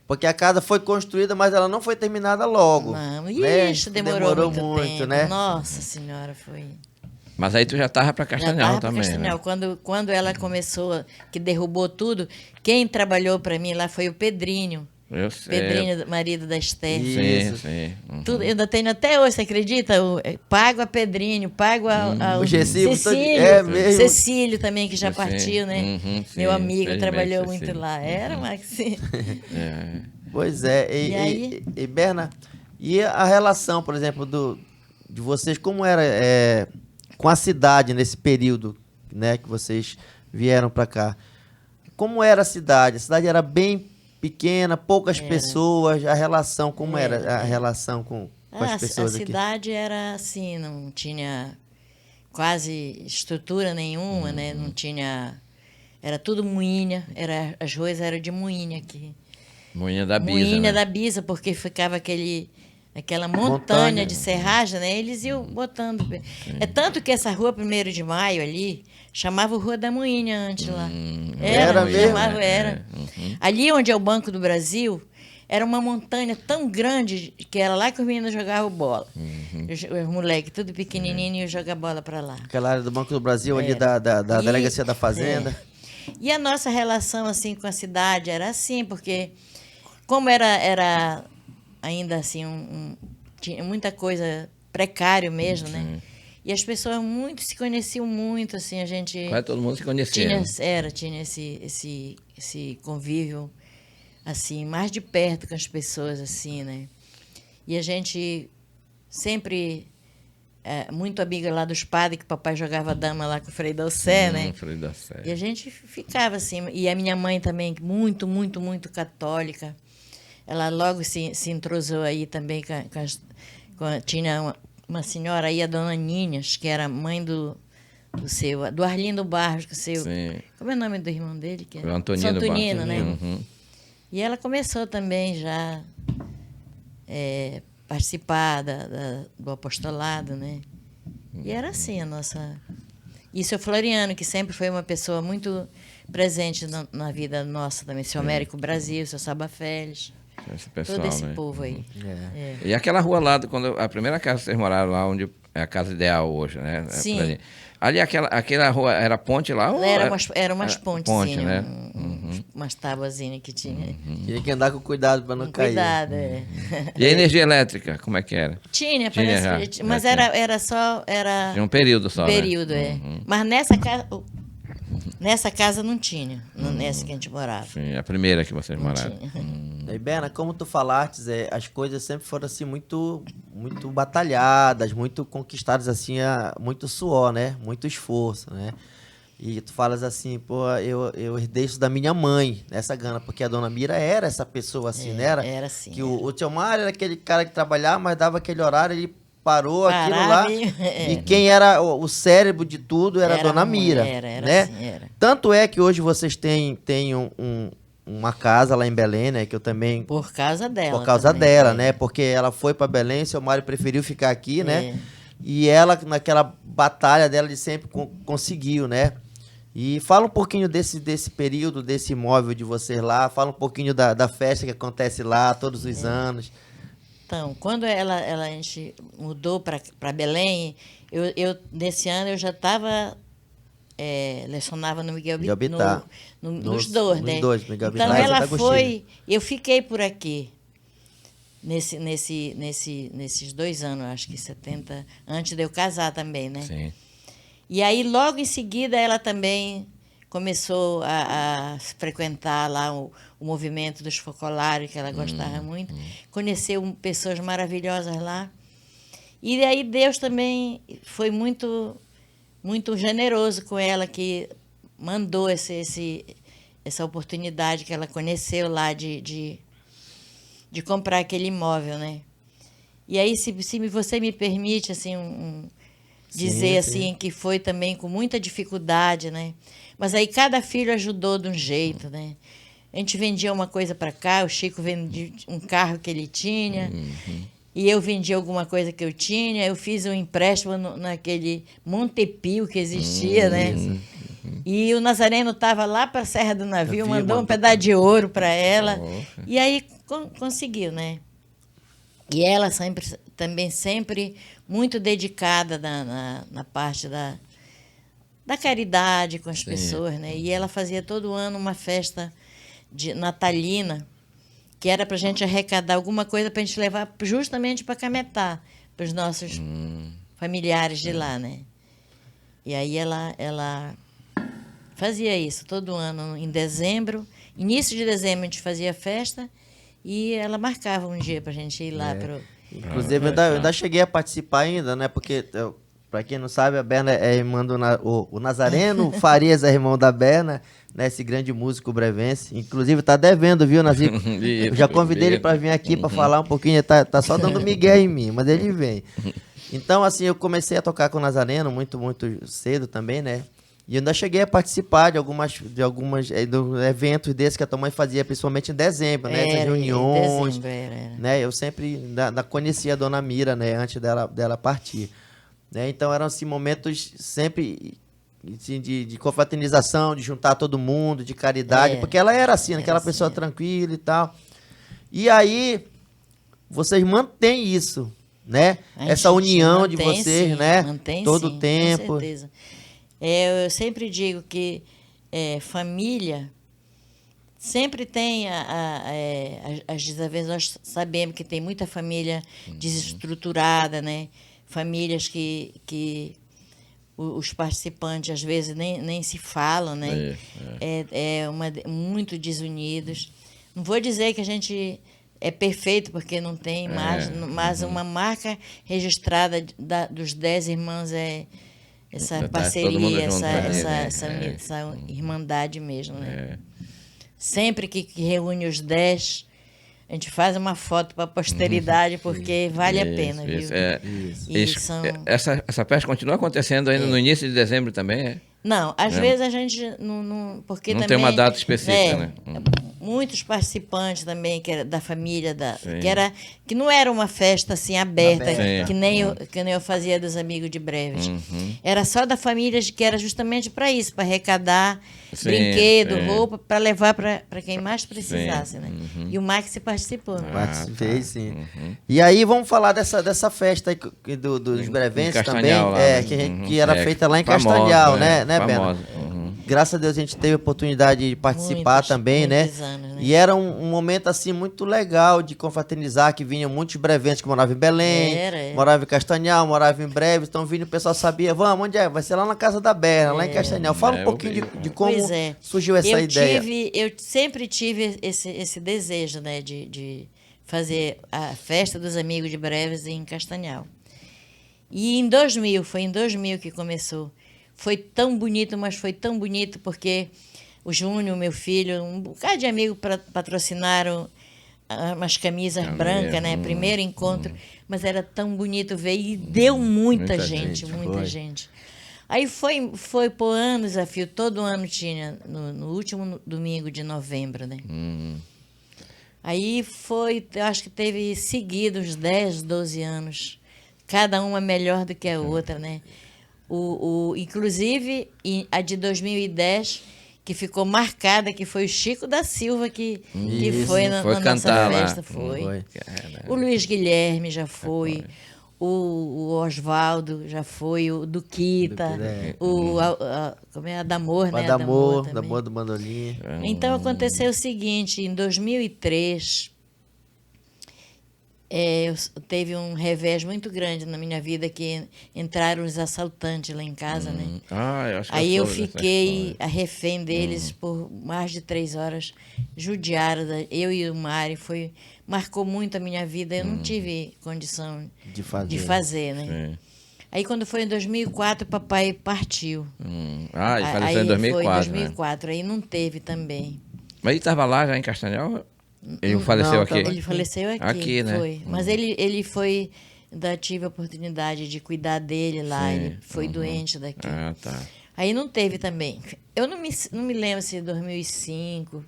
Porque a casa foi construída, mas ela não foi terminada logo. Não, né? isso demorou muito tempo. Né? Nossa Senhora, foi... Mas aí tu já estava para Castanhal também, Castanhal. né? Quando ela começou, que derrubou tudo, quem trabalhou para mim lá foi o Pedrinho. Eu sei. Pedrinho, marido da Esther. Sim. Tudo, eu ainda tenho até hoje, você acredita? Pago a Pedrinho, pago ao o Gessibo, Cecílio. Cecílio também, que já partiu, né? Sim, meu amigo, trabalhou Cecílio. muito lá. Era, Maxi. Pois é. E Berna, e a relação, por exemplo, de vocês, como era com a cidade nesse período, né, que vocês vieram para cá? Como era a cidade? A cidade era bem pequena, poucas pessoas, a relação, como era a relação com as pessoas aqui? A cidade era assim, não tinha quase estrutura nenhuma, né? Não tinha... Era tudo moinha, as ruas eram de moinha aqui. Moinha da Bisa, Moinha né? da Bisa, porque ficava aquela montanha de serragem, né? Eles iam botando. É tanto que essa rua 1º de Maio ali chamava Rua da Moinha antes lá. Era mesmo? Era. Ali onde é o Banco do Brasil, era uma montanha tão grande que era lá que os meninos jogavam bola. Os moleques, tudo pequenininho, iam jogar bola para lá. Aquela área do Banco do Brasil, ali da Delegacia da Fazenda. E a nossa relação assim com a cidade era assim, porque como era ainda assim, tinha muita coisa precário mesmo, né? E as pessoas se conheciam muito, assim, a gente... Quase todo mundo se conhecia. Tinha esse convívio, assim, mais de perto com as pessoas, assim, né? E a gente sempre... muito amiga lá dos padres, que o papai jogava dama lá com o Frei Dalcé, né? Frei Dalcé. E a gente ficava assim. E a minha mãe também, muito, muito, muito católica. Ela logo se entrosou aí também tinha uma senhora aí, a dona Ninhas, que era mãe do do Arlindo Barros, que o seu... Sim. Como é o nome do irmão dele? Que é? O Antonino Antonino, né? Uhum. E ela começou também já participar do apostolado, né? E era assim a nossa... E o seu Floriano, que sempre foi uma pessoa muito presente na vida nossa também, seu Américo Brasil, seu Saba Félix, Esse pessoal, todo esse né? povo aí. E aquela rua lá, quando a primeira casa que vocês moraram lá, onde é a casa ideal hoje, né? Sim. Ali aquela rua era ponte lá? Ou Era umas pontes, ponte, né? umas tabuazinhas que tinha. Tinha que andar com cuidado para não Com cair. cuidado, E a energia elétrica, como é que era? Tinha, Tinha parece já, que tinha, mas já tinha. era só... Tinha um período só, período, né? Mas nessa casa não tinha, nessa que a gente morava. Sim, a primeira que vocês Não moraram. tinha. E Berna, como tu falaste, as coisas sempre foram assim muito batalhadas, muito conquistadas assim, muito suor, né? Muito esforço, né? E tu falas assim, pô, eu herdei isso da minha mãe, essa gana, porque a dona Mira era essa pessoa assim, né? Era assim. Que o tio Mário era aquele cara que trabalhava, mas dava aquele horário, ele parou aquilo Parava lá. e- E quem era o cérebro de tudo era a Era dona a mãe, Mira, era né? assim, era. Tanto é que hoje vocês têm uma casa lá em Belém, né? Que eu também... Por causa dela. Por causa também, dela, né? Porque ela foi para Belém, seu Mário preferiu ficar aqui, né? É. E ela, naquela batalha dela de sempre, conseguiu, né? E fala um pouquinho desse período, desse imóvel de vocês lá. Fala um pouquinho da festa que acontece lá todos os anos. Então, quando a gente mudou para Belém, nesse ano eu já estava... lecionava no Miguel Miguel Bittar. nos dois, né? Nos dois, Miguel Então Bittar e ela Santo Agostinho. foi... Eu fiquei por aqui. Nesses 2 anos, acho que 70... Antes de eu casar também, né? Sim. E aí, logo em seguida, ela também começou a frequentar lá o movimento dos focolares, que ela gostava muito. Conheceu pessoas maravilhosas lá. E aí Deus também foi muito, muito generoso com ela, que mandou essa oportunidade que ela conheceu lá de comprar aquele imóvel, né? E aí, se você me permite, assim, dizer sim. assim que foi também com muita dificuldade, né? Mas aí cada filho ajudou de um jeito, né? A gente vendia uma coisa para cá, o Chico vendia um carro que ele tinha, e eu vendia alguma coisa que eu tinha. Eu fiz um empréstimo naquele Montepio que existia, né? E o Nazareno estava lá para a Serra do Navio, mandou um pedaço de ouro para ela, e aí conseguiu, né? E ela também sempre muito dedicada na parte da caridade com as pessoas, né? E ela fazia todo ano uma festa natalina, que era para a gente arrecadar alguma coisa para a gente levar justamente para Cametá, para os nossos familiares de lá, né? E aí ela fazia isso todo ano, em dezembro. Início de dezembro a gente fazia festa e ela marcava um dia para a gente ir lá para... Inclusive, eu ainda cheguei a participar ainda, né? Porque, para quem não sabe, a Berna é irmã o Nazareno Farias é irmão da Berna, né? Esse grande músico brevense. Inclusive, tá devendo, viu, Nazico? Eu já convidei ele para vir aqui para falar um pouquinho. Ele tá só dando migué em mim, mas ele vem. Então, assim, eu comecei a tocar com o Nazareno muito, muito cedo também, né? E eu ainda cheguei a participar de alguns eventos desses que a tua mãe fazia, principalmente em dezembro, né? Essas reuniões. Em dezembro, era. Né? Eu sempre ainda conhecia a dona Mira, né? Antes dela partir. Né? Então eram assim, momentos sempre assim, de confraternização, de juntar todo mundo, de caridade, porque ela era assim, aquela pessoa tranquila e tal. E aí, vocês mantêm isso, né? Essa união de vocês, né? Mantém, todo o sim, tempo. com certeza. Eu sempre digo que família sempre tem as desavenças. Nós sabemos que tem muita família desestruturada, né? Famílias que os participantes às vezes nem se falam, né? Muito desunidos. Não vou dizer que a gente é perfeito, porque não tem mais, mas uma marca registrada dos 10 irmãos essa parceria, essa irmandade mesmo, né? Sempre que reúne os 10, A gente faz uma foto para a posteridade, porque vale a pena, viu? Essa festa continua acontecendo ainda no início de dezembro também, é? Não, às vezes a gente não porque não também, tem uma data específica, né? Muitos participantes também que era da família que não era uma festa assim aberta, que nem eu fazia dos Amigos de Breves. Era só da família, que era justamente para isso, para arrecadar brinquedo, roupa, para levar para quem mais precisasse, né? E o Max participou. Participei, sim. E aí vamos falar dessa festa aí dos Brevenses também, lá, que era feita lá em Castanhal, né, Bena? Graças a Deus a gente teve a oportunidade de participar também, né? Anos, né? E era um momento assim muito legal de confraternizar, que vinham muitos brevenses que moravam em Belém, moravam em Castanhal, moravam em Breves, então vindo o pessoal sabia, vamos, onde é? Vai ser lá na casa da Berna, lá em Castanhal. Fala um pouquinho de como surgiu essa ideia. Eu sempre tive esse desejo, né, de fazer a festa dos Amigos de Breves em Castanhal. E foi em 2000 que começou. Foi tão bonito, mas foi tão bonito porque o Júnior, meu filho, um bocado de amigos patrocinaram umas camisas brancas, né? Primeiro encontro, mas era tão bonito ver e deu muita gente. Aí foi por anos a fio, todo ano tinha, no último domingo de novembro, né? Aí eu acho que teve seguidos 10, 12 anos, cada uma melhor do que a outra, né? Inclusive, a de 2010, que ficou marcada, que foi o Chico da Silva que foi na nossa festa. Foi. O Luiz Guilherme já foi. O Oswaldo já foi. O Duquita. Como é? Adamor, né? Adamor do Bandolim. Então, aconteceu o seguinte, em 2003... teve um revés muito grande na minha vida, que entraram os assaltantes lá em casa, né? Aí eu fiquei a refém deles por mais de 3 horas, judiaram, eu e o Mário, marcou muito a minha vida, eu não tive condição de fazer, né? Sim. Aí quando foi em 2004, o papai partiu. Ele faleceu em 2004, foi em 2004, aí não teve também. Mas ele estava lá já em Castanhal? Ele faleceu aqui? Ele faleceu aqui, né? Foi. Mas ele foi... Ainda tive a oportunidade de cuidar dele lá. Ele foi doente daqui. Tá. Aí não teve também. Eu não me lembro se em 2005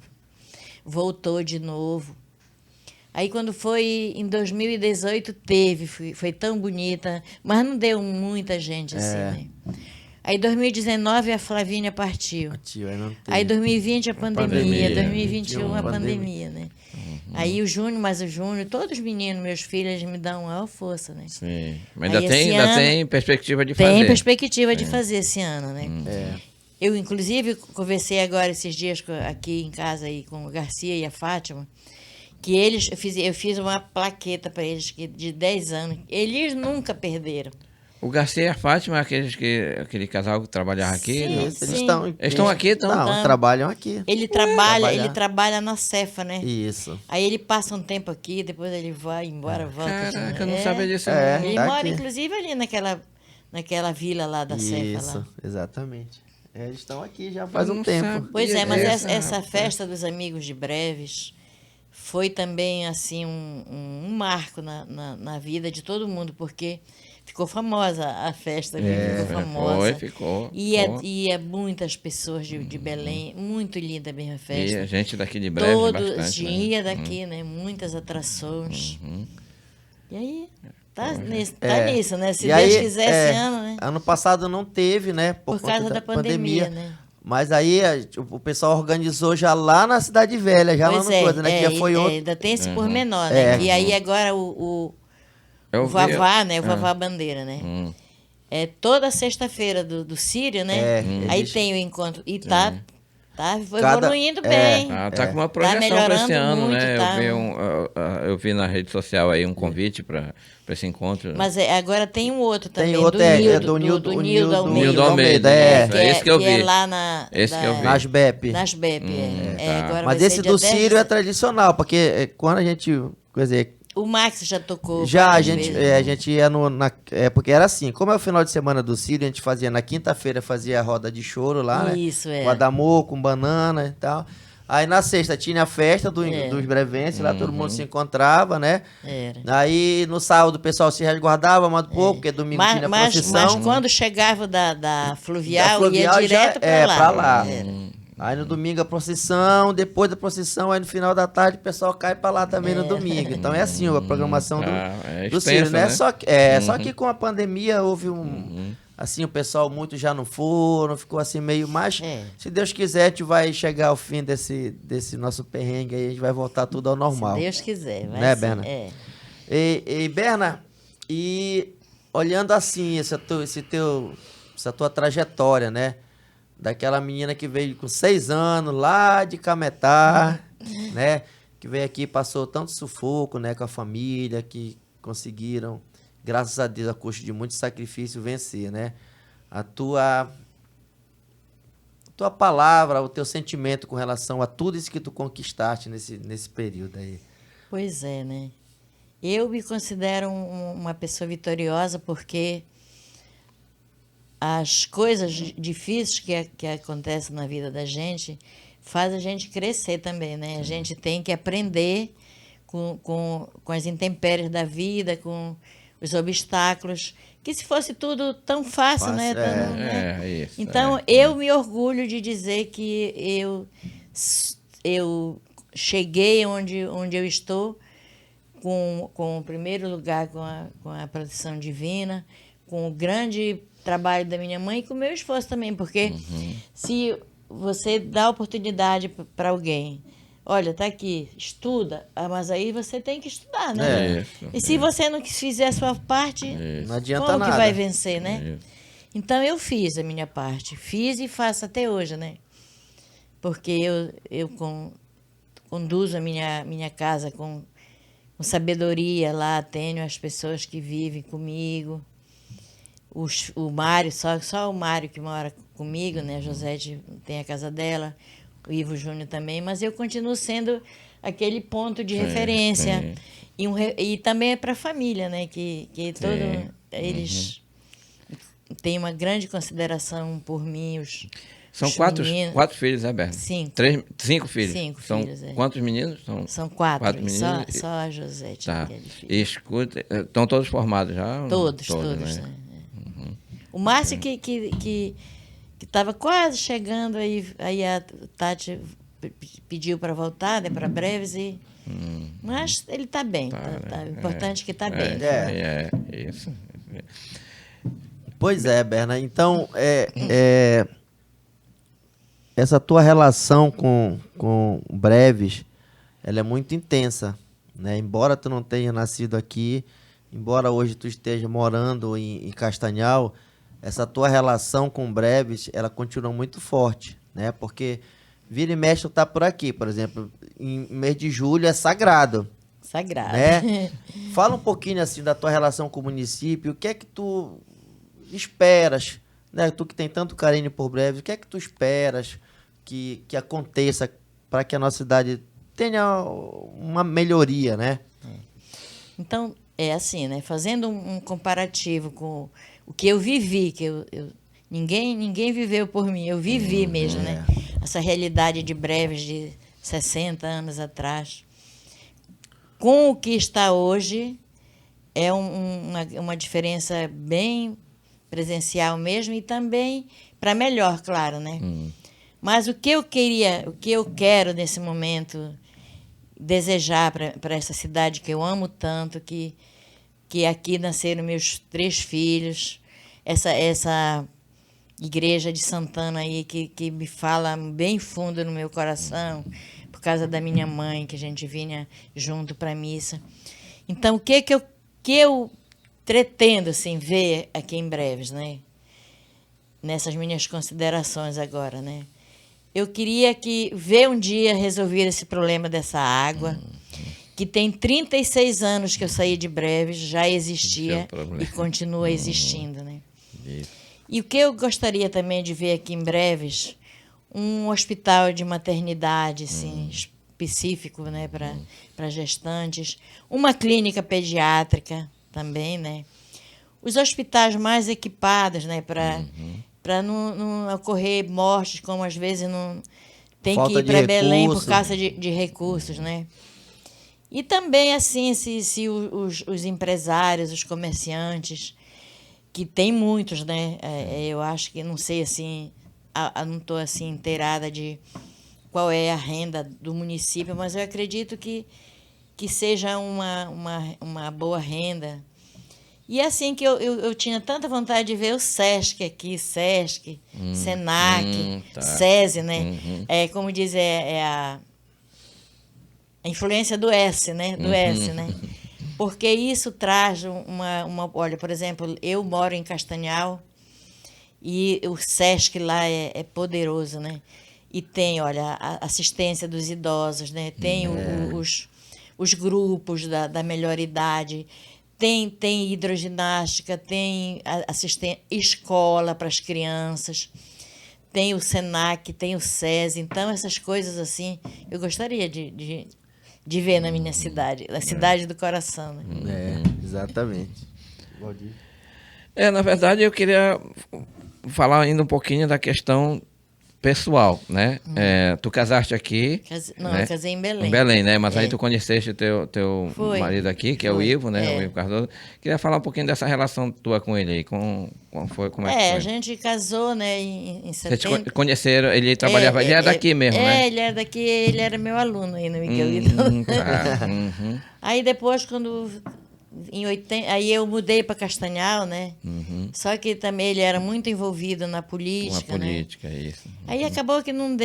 voltou de novo. Aí quando foi em 2018 teve. Foi tão bonita. Mas não deu muita gente assim, né? Aí, em 2019, a Flavínia partiu. Aí, em 2020, a pandemia. 2021, a pandemia, né? Aí, o Júnior, todos os meninos, meus filhos, eles me dão uma força, né? Sim. Mas ainda tem perspectiva de fazer. Tem perspectiva de fazer esse ano, né? Eu, inclusive, conversei agora esses dias aqui em casa aí, com o Garcia e a Fátima, que eu fiz uma plaqueta para eles de 10 anos. Eles nunca perderam. O Garcia e a Fátima, aquele casal que trabalhava aqui? Sim, eles estão aqui? Trabalham aqui. Ele trabalha na Cefa, né? Isso. Aí ele passa um tempo aqui, depois ele vai embora, volta. Caraca, eu não sabia disso. Ele mora, inclusive, ali naquela vila lá da Cefa. Isso, exatamente. Eles estão aqui já faz um tempo. Pois é, mas essa festa dos Amigos de Breves foi também, assim, um marco na vida de todo mundo, porque... Ficou famosa a festa, ficou famosa. Ficou. E muitas pessoas de Belém, muito linda mesmo a festa. E a gente daqui de Breves bastante, dia daqui, né? Muitas atrações. E aí, tá nisso, né? Se Deus quiser, esse ano, né? Ano passado não teve, né? Por causa da pandemia, né? Mas aí o pessoal organizou já lá na Cidade Velha, já lá no coisa, né? Que já foi outro. Ainda tem esse pormenor, né? E aí agora o Vavá, né? O Vavá Bandeira, né? Toda sexta-feira do Sírio, né? Aí tem o encontro. E foi evoluindo bem. Tá com uma projeção para esse ano, muito, né? Eu vi na rede social aí um convite para esse encontro. Mas agora tem um outro também. Tem outro, do Nildo Almeida. Esse que eu vi. Que é lá nas BEP. Nas BEP, Mas esse do Sírio é tradicional, porque quando a gente... Quer dizer... O Max já tocou. A gente ia porque era assim, como é o final de semana do Sírio, a gente fazia na quinta-feira, fazia a roda de choro lá, né? Isso, com Adamor, com banana e tal. Aí na sexta tinha a festa dos brevenses, lá todo mundo se encontrava, né? Era. Aí no sábado o pessoal se resguardava mais um pouco, porque domingo tinha procissão. Mas quando chegava da Da fluvial, Fluvial ia direto já, para lá. pra lá. Era. Aí no domingo a procissão, depois da procissão, aí no final da tarde o pessoal cai pra lá também no domingo. Então é assim a programação do extensa, Círio, né? né? Só que com a pandemia houve assim, o pessoal muito já não foram, ficou assim meio, mas se Deus quiser, a gente vai chegar ao fim desse nosso perrengue aí, a gente vai voltar tudo ao normal. Se Deus quiser, vai Né, sim. Berna? E Berna, e olhando assim, essa tua trajetória, né? Daquela menina que veio com 6 anos lá de Cametá, né? Que veio aqui, passou tanto sufoco, né? Com a família, que conseguiram, graças a Deus, a custo de muito sacrifício, vencer, né? A tua palavra, o teu sentimento com relação a tudo isso que tu conquistaste nesse período aí. Pois é, né? Eu me considero uma pessoa vitoriosa porque as coisas difíceis que acontecem na vida da gente faz a gente crescer também, né? A gente tem que aprender com as intempéries da vida, com os obstáculos, que se fosse tudo tão fácil, né? Isso. Então, eu me orgulho de dizer que eu cheguei onde eu estou com o primeiro lugar com a proteção divina, com o grande trabalho da minha mãe e com o meu esforço também, porque se você dá oportunidade para alguém, olha, tá aqui, estuda, mas aí você tem que estudar, né? E se você não fizer a sua parte, não adianta como nada. que vai vencer, né? Então eu fiz a minha parte, fiz e faço até hoje, né? Porque eu conduzo a minha casa com sabedoria lá, tenho as pessoas que vivem comigo. O Mário, só o Mário que mora comigo, né? A Josete tem a casa dela, o Ivo Júnior também, mas eu continuo sendo aquele ponto de referência. E também é para a família, né? Que eles têm uma grande consideração por mim. São os quatro filhos, né, Berna? 5. 5 filhos. 5 São filhos, quantos meninos? São 4 meninos. Só a Josete. Tá. Aquele filho. E escuta, estão todos formados já? Todos. Né? Né? O Márcio que estava quase chegando, aí a Tati pediu para voltar, né, para Breves, mas ele está bem. Tá. O importante é que está bem. Isso. Pois é, Berna. Então, essa tua relação com Breves, ela é muito intensa, né? Embora tu não tenha nascido aqui, embora hoje tu esteja morando em Castanhal, essa tua relação com Breves, ela continua muito forte, né? Porque vira e mexe tu tá por aqui, por exemplo, em mês de julho é sagrado. Sagrado. Né? Fala um pouquinho assim da tua relação com o município, o que é que tu esperas, né? Tu que tem tanto carinho por Breves, o que é que tu esperas que aconteça para que a nossa cidade tenha uma melhoria, né? Então, é assim, né? Fazendo um comparativo com o que eu vivi, que ninguém viveu por mim, eu vivi mesmo, né? Essa realidade de Breves de 60 anos atrás. Com o que está hoje, é uma diferença bem presencial mesmo e também para melhor, claro, né? Mas o que eu quero nesse momento desejar para essa cidade que eu amo tanto, que aqui nasceram meus 3 filhos, essa igreja de Santana aí que me fala bem fundo no meu coração, por causa da minha mãe, que a gente vinha junto para a missa. Então, o que eu pretendo assim, ver aqui em Breves, né? Nessas minhas considerações agora, né? Eu queria ver um dia resolver esse problema dessa água, que tem 36 anos que eu saí de Breves, já existia e continua existindo, né? E o que eu gostaria também de ver aqui em Breves, um hospital de maternidade, assim, específico, né, para gestantes, uma clínica pediátrica também, né? Os hospitais mais equipados, né, para não ocorrer mortes, como às vezes tem Falta que ir de para Belém por recurso. causa de recursos, né? E também, assim, se os empresários, os comerciantes, que tem muitos, né? Eu acho que, não sei, assim, não estou, assim, inteirada de qual é a renda do município, mas eu acredito que seja uma boa renda. E assim que eu tinha tanta vontade de ver o SESC aqui, SESC, SENAC, tá. SESI, né? Como diz, a influência do S, né? Do S, né? Porque isso traz Olha, por exemplo, eu moro em Castanhal e o SESC lá é poderoso, né? E tem, olha, a assistência dos idosos, né? Tem os grupos da melhor idade, tem hidroginástica, tem escola para as crianças, tem o SENAC, tem o SESI. Então, essas coisas assim, eu gostaria de ver na minha cidade, na cidade do coração. Né? Exatamente. Na verdade, eu queria falar ainda um pouquinho da questão pessoal, né? Tu casaste aqui, Não, né? eu casei em Belém. Em Belém, né? Mas aí tu conheceste teu marido aqui, que é o Ivo, né? O Ivo Cardoso. Queria falar um pouquinho dessa relação tua com ele aí, como é que foi? A gente casou, né, em Vocês 70. conheceram, ele trabalhava, ele é daqui mesmo, né? Ele era daqui, ele era meu aluno aí no Miguel. Tá. Aí depois, em 80, aí eu mudei para Castanhal, né? Só que também ele era muito envolvido na política, política, isso. Aí acabou que não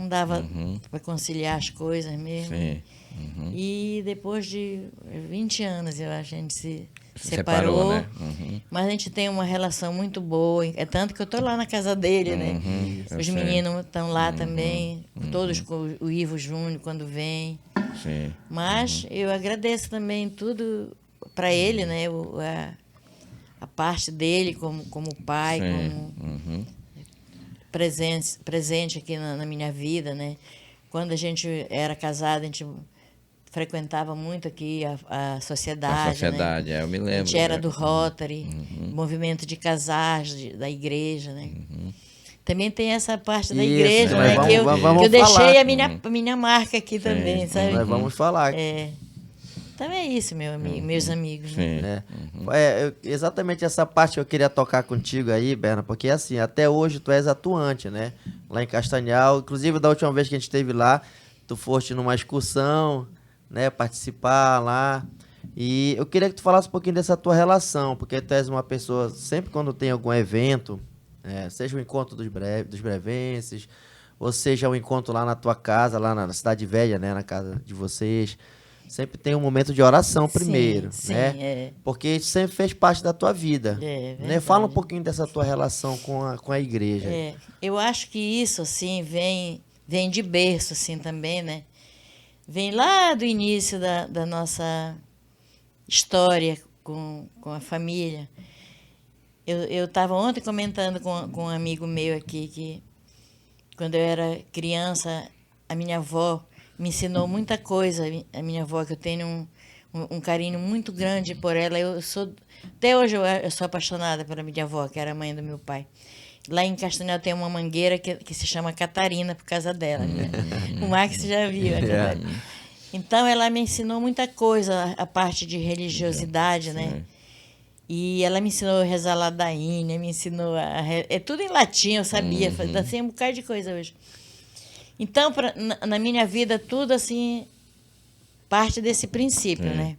dava para conciliar as coisas mesmo. Sim. E depois de 20 anos, eu acho, a gente se separou, separou, né? mas a gente tem uma relação muito boa. É tanto que eu estou lá na casa dele, né? Os meninos estão lá também, todos com o Ivo Júnior quando vem. Sim. Mas eu agradeço também tudo para ele, né? A parte dele como pai, como presente aqui na minha vida, né? Quando a gente era casado, a gente frequentava muito aqui a sociedade. A sociedade, né? Eu me lembro. A gente era do Rotary, movimento de casais da igreja, né? Também tem essa parte da igreja, né? Vamos, que eu falar. deixei a minha marca aqui também, sabe? Nós vamos falar. Então é isso, meus amigos. Né? Exatamente essa parte que eu queria tocar contigo aí, Berna, porque assim, até hoje tu és atuante, né? Lá em Castanhal, inclusive da última vez que a gente esteve lá, tu foste numa excursão, né? Participar lá. E eu queria que tu falasse um pouquinho dessa tua relação, porque tu és uma pessoa, sempre quando tem algum evento, seja o encontro dos brevenses, ou seja o encontro lá na tua casa, lá na Cidade Velha, né? Na casa de vocês. Sempre tem um momento de oração primeiro, né? Porque isso sempre fez parte da tua vida. Né? Fala um pouquinho dessa tua relação com a igreja. Eu acho que isso, assim, vem de berço, assim, também, né? Vem lá do início da nossa história com a família. Eu estava ontem comentando com um amigo meu aqui que, quando eu era criança, a minha avó me ensinou muita coisa. A minha avó, que eu tenho um carinho muito grande por ela. Até hoje eu sou apaixonada pela minha avó, que era a mãe do meu pai. Lá em Castanhal tem uma mangueira que se chama Catarina, por causa dela. Né? O Max já viu a Catarina. Então, ela me ensinou muita coisa, a parte de religiosidade, né? E ela me ensinou a rezar ladainha, me ensinou é tudo em latim, eu sabia. Assim, um bocado de coisa hoje. Então, na minha vida, tudo assim, parte desse princípio, né?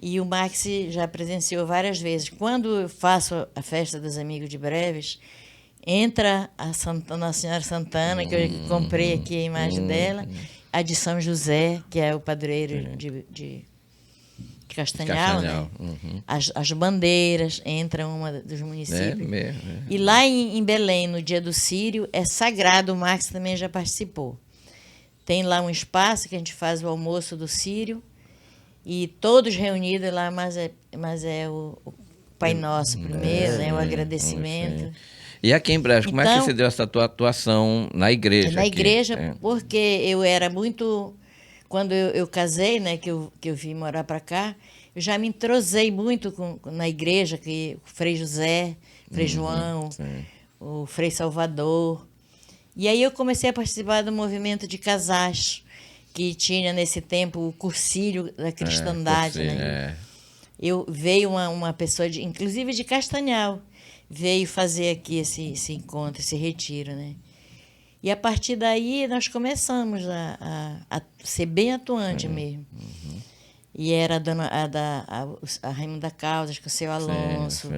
E o Max já presenciou várias vezes. Quando eu faço a festa dos Amigos de Breves, entra a Nossa Senhora Santana, que eu comprei aqui a imagem dela, a de São José, que é o padroeiro de Castanhal, né? As bandeiras, entra uma dos municípios. E lá em Belém, no dia do Círio, é sagrado, o Max também já participou. Tem lá um espaço que a gente faz o almoço do Círio, e todos reunidos lá, mas é o Pai Nosso primeiro, né? O agradecimento. E aqui em Breves, como é que se deu essa tua atuação na igreja? Na igreja, porque eu era muito... Quando eu casei, né, que eu vim morar para cá, eu já me entrosei muito na igreja, que o Frei José, Frei João, o Frei Salvador. E aí eu comecei a participar do movimento de casais, que tinha nesse tempo o cursilho da cristandade, né? Veio uma pessoa, inclusive de Castanhal, veio fazer aqui esse encontro, esse retiro, né? E a partir daí nós começamos a ser bem atuante mesmo. E era a Raimunda Caldas com o seu Alonso,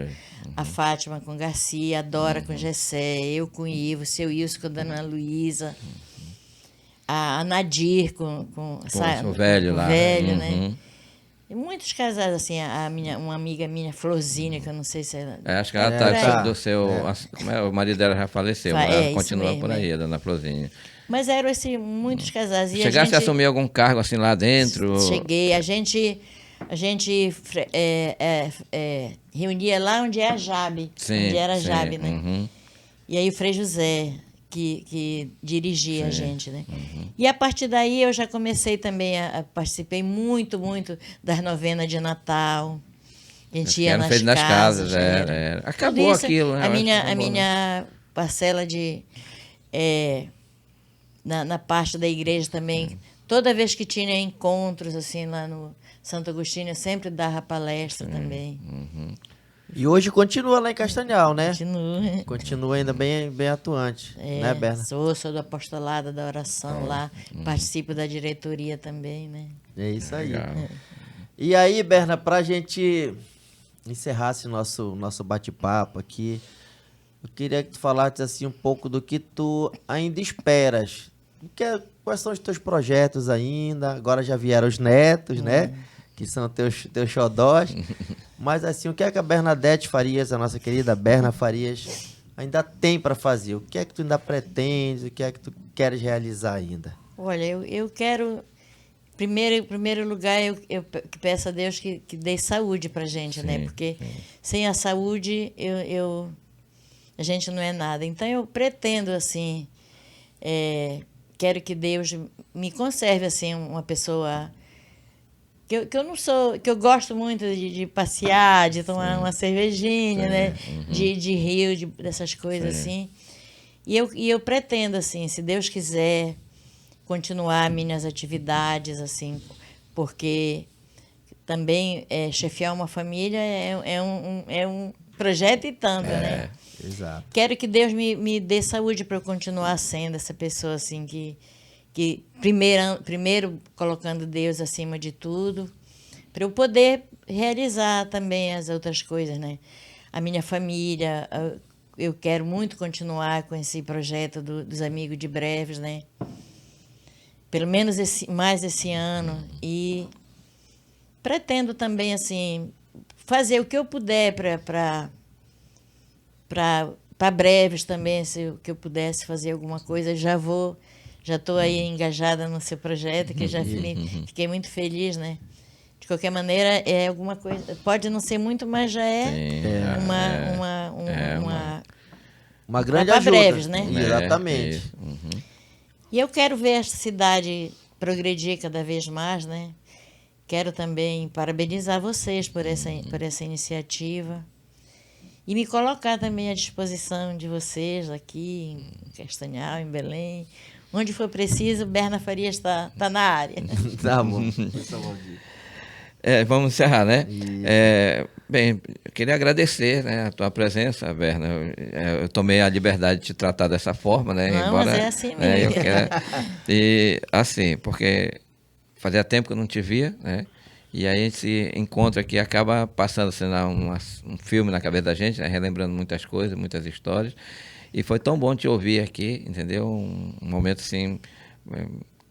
a Fátima com Garcia, a Dora com Gessé, eu com Ivo, o seu Ilso com a Dona Luísa, a Nadir com o velho lá. Velho, né? E muitos casais, assim, uma amiga minha, Florzinha, que eu não sei se ela... Acho que ela está do seu... Como é? O marido dela já faleceu, ela continua mesmo, por aí, a Dona Florzinha. Mas eram, assim, muitos casais. E Chegasse a assumir algum cargo, assim, lá dentro? Cheguei. A gente reunia lá onde é a Jabe, onde era a Jabe, né? E aí o Frei José, que dirigia a gente, né? E a partir daí eu já comecei também participei muito das novenas de Natal. A gente ia nas casas. Acabou isso, aquilo, né? A minha parcela de... Na parte da igreja também, toda vez que tinha encontros assim lá no Santo Agostinho, eu sempre dava palestra também. E hoje continua lá em Castanhal, né? Continua ainda bem atuante, né, Berna? Sou do apostolado da oração lá, participo da diretoria também, né? É isso aí. E aí, Berna, pra gente encerrar esse nosso bate-papo aqui, eu queria que tu falasse assim um pouco do que tu ainda esperas. Quais são os teus projetos ainda? Agora já vieram os netos, né? Que são teus xodós. Mas assim, o que é que a Bernadette Farias, a nossa querida Berna Farias, ainda tem para fazer? O que é que tu ainda pretendes? O que é que tu queres realizar ainda? Olha, eu quero... Em primeiro lugar, eu peço a Deus que dê saúde pra gente, né? Porque sem a saúde, a gente não é nada. Então, eu pretendo, assim... quero que Deus me conserve, assim, uma pessoa... Que eu não sou... Que eu gosto muito de passear, de tomar uma cervejinha, né? De rio, dessas coisas, assim. E eu pretendo, assim, se Deus quiser... continuar minhas atividades, assim, porque também chefiar uma família é um projeto e tanto, né? Exato. Quero que Deus me dê saúde para eu continuar sendo essa pessoa, assim, que primeiro colocando Deus acima de tudo, para eu poder realizar também as outras coisas, né? A minha família, eu quero muito continuar com esse projeto dos Amigos de Breves, né? Pelo menos mais esse ano, e pretendo também, assim, fazer o que eu puder para Breves também, se eu pudesse fazer alguma coisa, já estou aí engajada no seu projeto, que já fiquei muito feliz, né? De qualquer maneira, é alguma coisa, pode não ser muito, mas já uma grande ajuda. Breves, né? Exatamente. E eu quero ver esta cidade progredir cada vez mais, né? Quero também parabenizar vocês por essa iniciativa e me colocar também à disposição de vocês aqui em Castanhal, em Belém. Onde for preciso, Berna Farias está na área. Tá bom. Vamos encerrar, né? Bem, eu queria agradecer, né, a tua presença, Berna. Eu tomei a liberdade de te tratar dessa forma, né? Não, embora, mas é assim mesmo. E assim, porque fazia tempo que eu não te via, né? E aí a gente se encontra aqui, acaba passando assim, um filme na cabeça da gente, né? Relembrando muitas coisas, muitas histórias. E foi tão bom te ouvir aqui, entendeu? Um momento assim...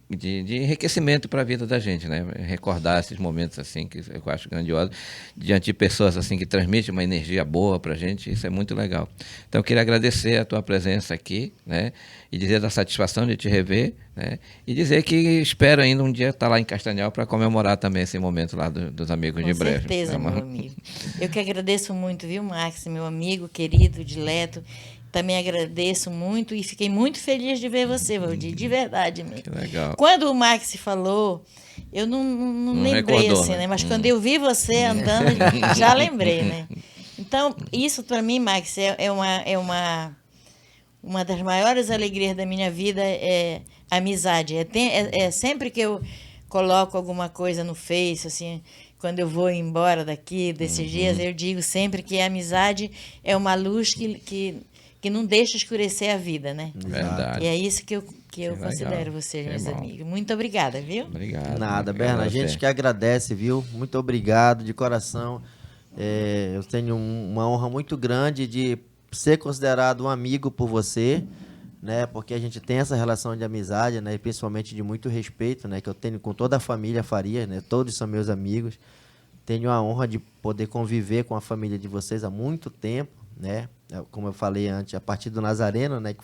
De enriquecimento para a vida da gente, né? Recordar esses momentos assim que eu acho grandiosos, diante de pessoas assim que transmitem uma energia boa para a gente, isso é muito legal. Então eu queria agradecer a tua presença aqui, né? E dizer da satisfação de te rever, né? E dizer que espero ainda um dia estar lá em Castanhal para comemorar também esse momento lá dos Amigos de Breves. Com certeza, meu amigo. Eu que agradeço muito, viu, Max, meu amigo querido, dileto. Também agradeço muito e fiquei muito feliz de ver você, Valdir, de verdade mesmo. Que legal. Quando o Max falou, eu não lembrei recordou, assim, né? Mas quando eu vi você andando, já lembrei, né? Então, isso para mim, Max, é uma das maiores alegrias da minha vida é a amizade. É sempre que eu coloco alguma coisa no Face, assim, quando eu vou embora daqui, desses dias, eu digo sempre que a amizade é uma luz que não deixa escurecer a vida, né? Verdade. E é isso que eu legal. considero vocês, Que meus bom. amigos. Muito obrigada, viu? Obrigado. Nada, Obrigado Berna, a você. gente que agradece, viu? Muito obrigado de coração. Eu tenho uma honra muito grande de ser considerado um amigo por você, né? Porque a gente tem essa relação de amizade, né? E principalmente de muito respeito, né? Que eu tenho com toda a família Farias, né? Todos são meus amigos. Tenho a honra de poder conviver com a família de vocês há muito tempo, né? Como eu falei antes, a partir do Nazareno, né?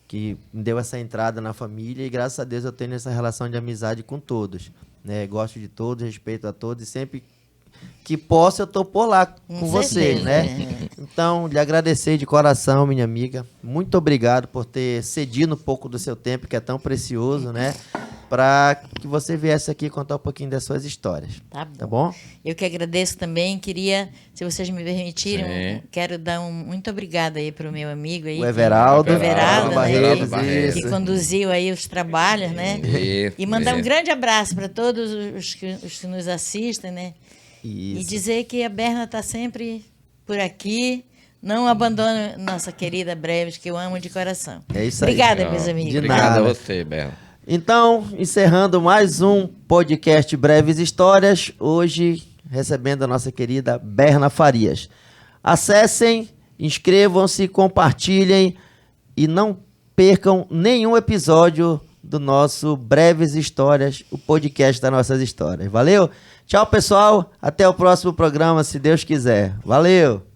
Que me deu essa entrada na família e graças a Deus eu tenho essa relação de amizade com todos, né? Gosto de todos, respeito a todos e sempre que posso eu tô por lá com vocês, né? Então, lhe agradecer de coração, minha amiga. Muito obrigado por ter cedido um pouco do seu tempo, que é tão precioso, né? Para que você viesse aqui contar um pouquinho das suas histórias. Tá bom. Tá bom? Eu que agradeço também. Queria, se vocês me permitirem, Sim. quero dar muito obrigada aí para o meu amigo aí. O Everaldo, Everaldo, né? Barreiros, Barreiros. isso. Que conduziu aí os trabalhos, né? Isso, E mandar um isso. grande abraço para todos os que nos assistem, né? E Isso. dizer que a Berna está sempre por aqui. Não abandone nossa querida Breves, que eu amo de coração. É isso aí. Obrigada, Legal. meus amigos. De Obrigado nada. a você, Berna. Então, encerrando mais um podcast Breves Histórias, hoje recebendo a nossa querida Berna Farias. Acessem, inscrevam-se, compartilhem e não percam nenhum episódio do nosso Breves Histórias, o podcast das nossas histórias. Valeu? Tchau, pessoal. Até o próximo programa, se Deus quiser. Valeu!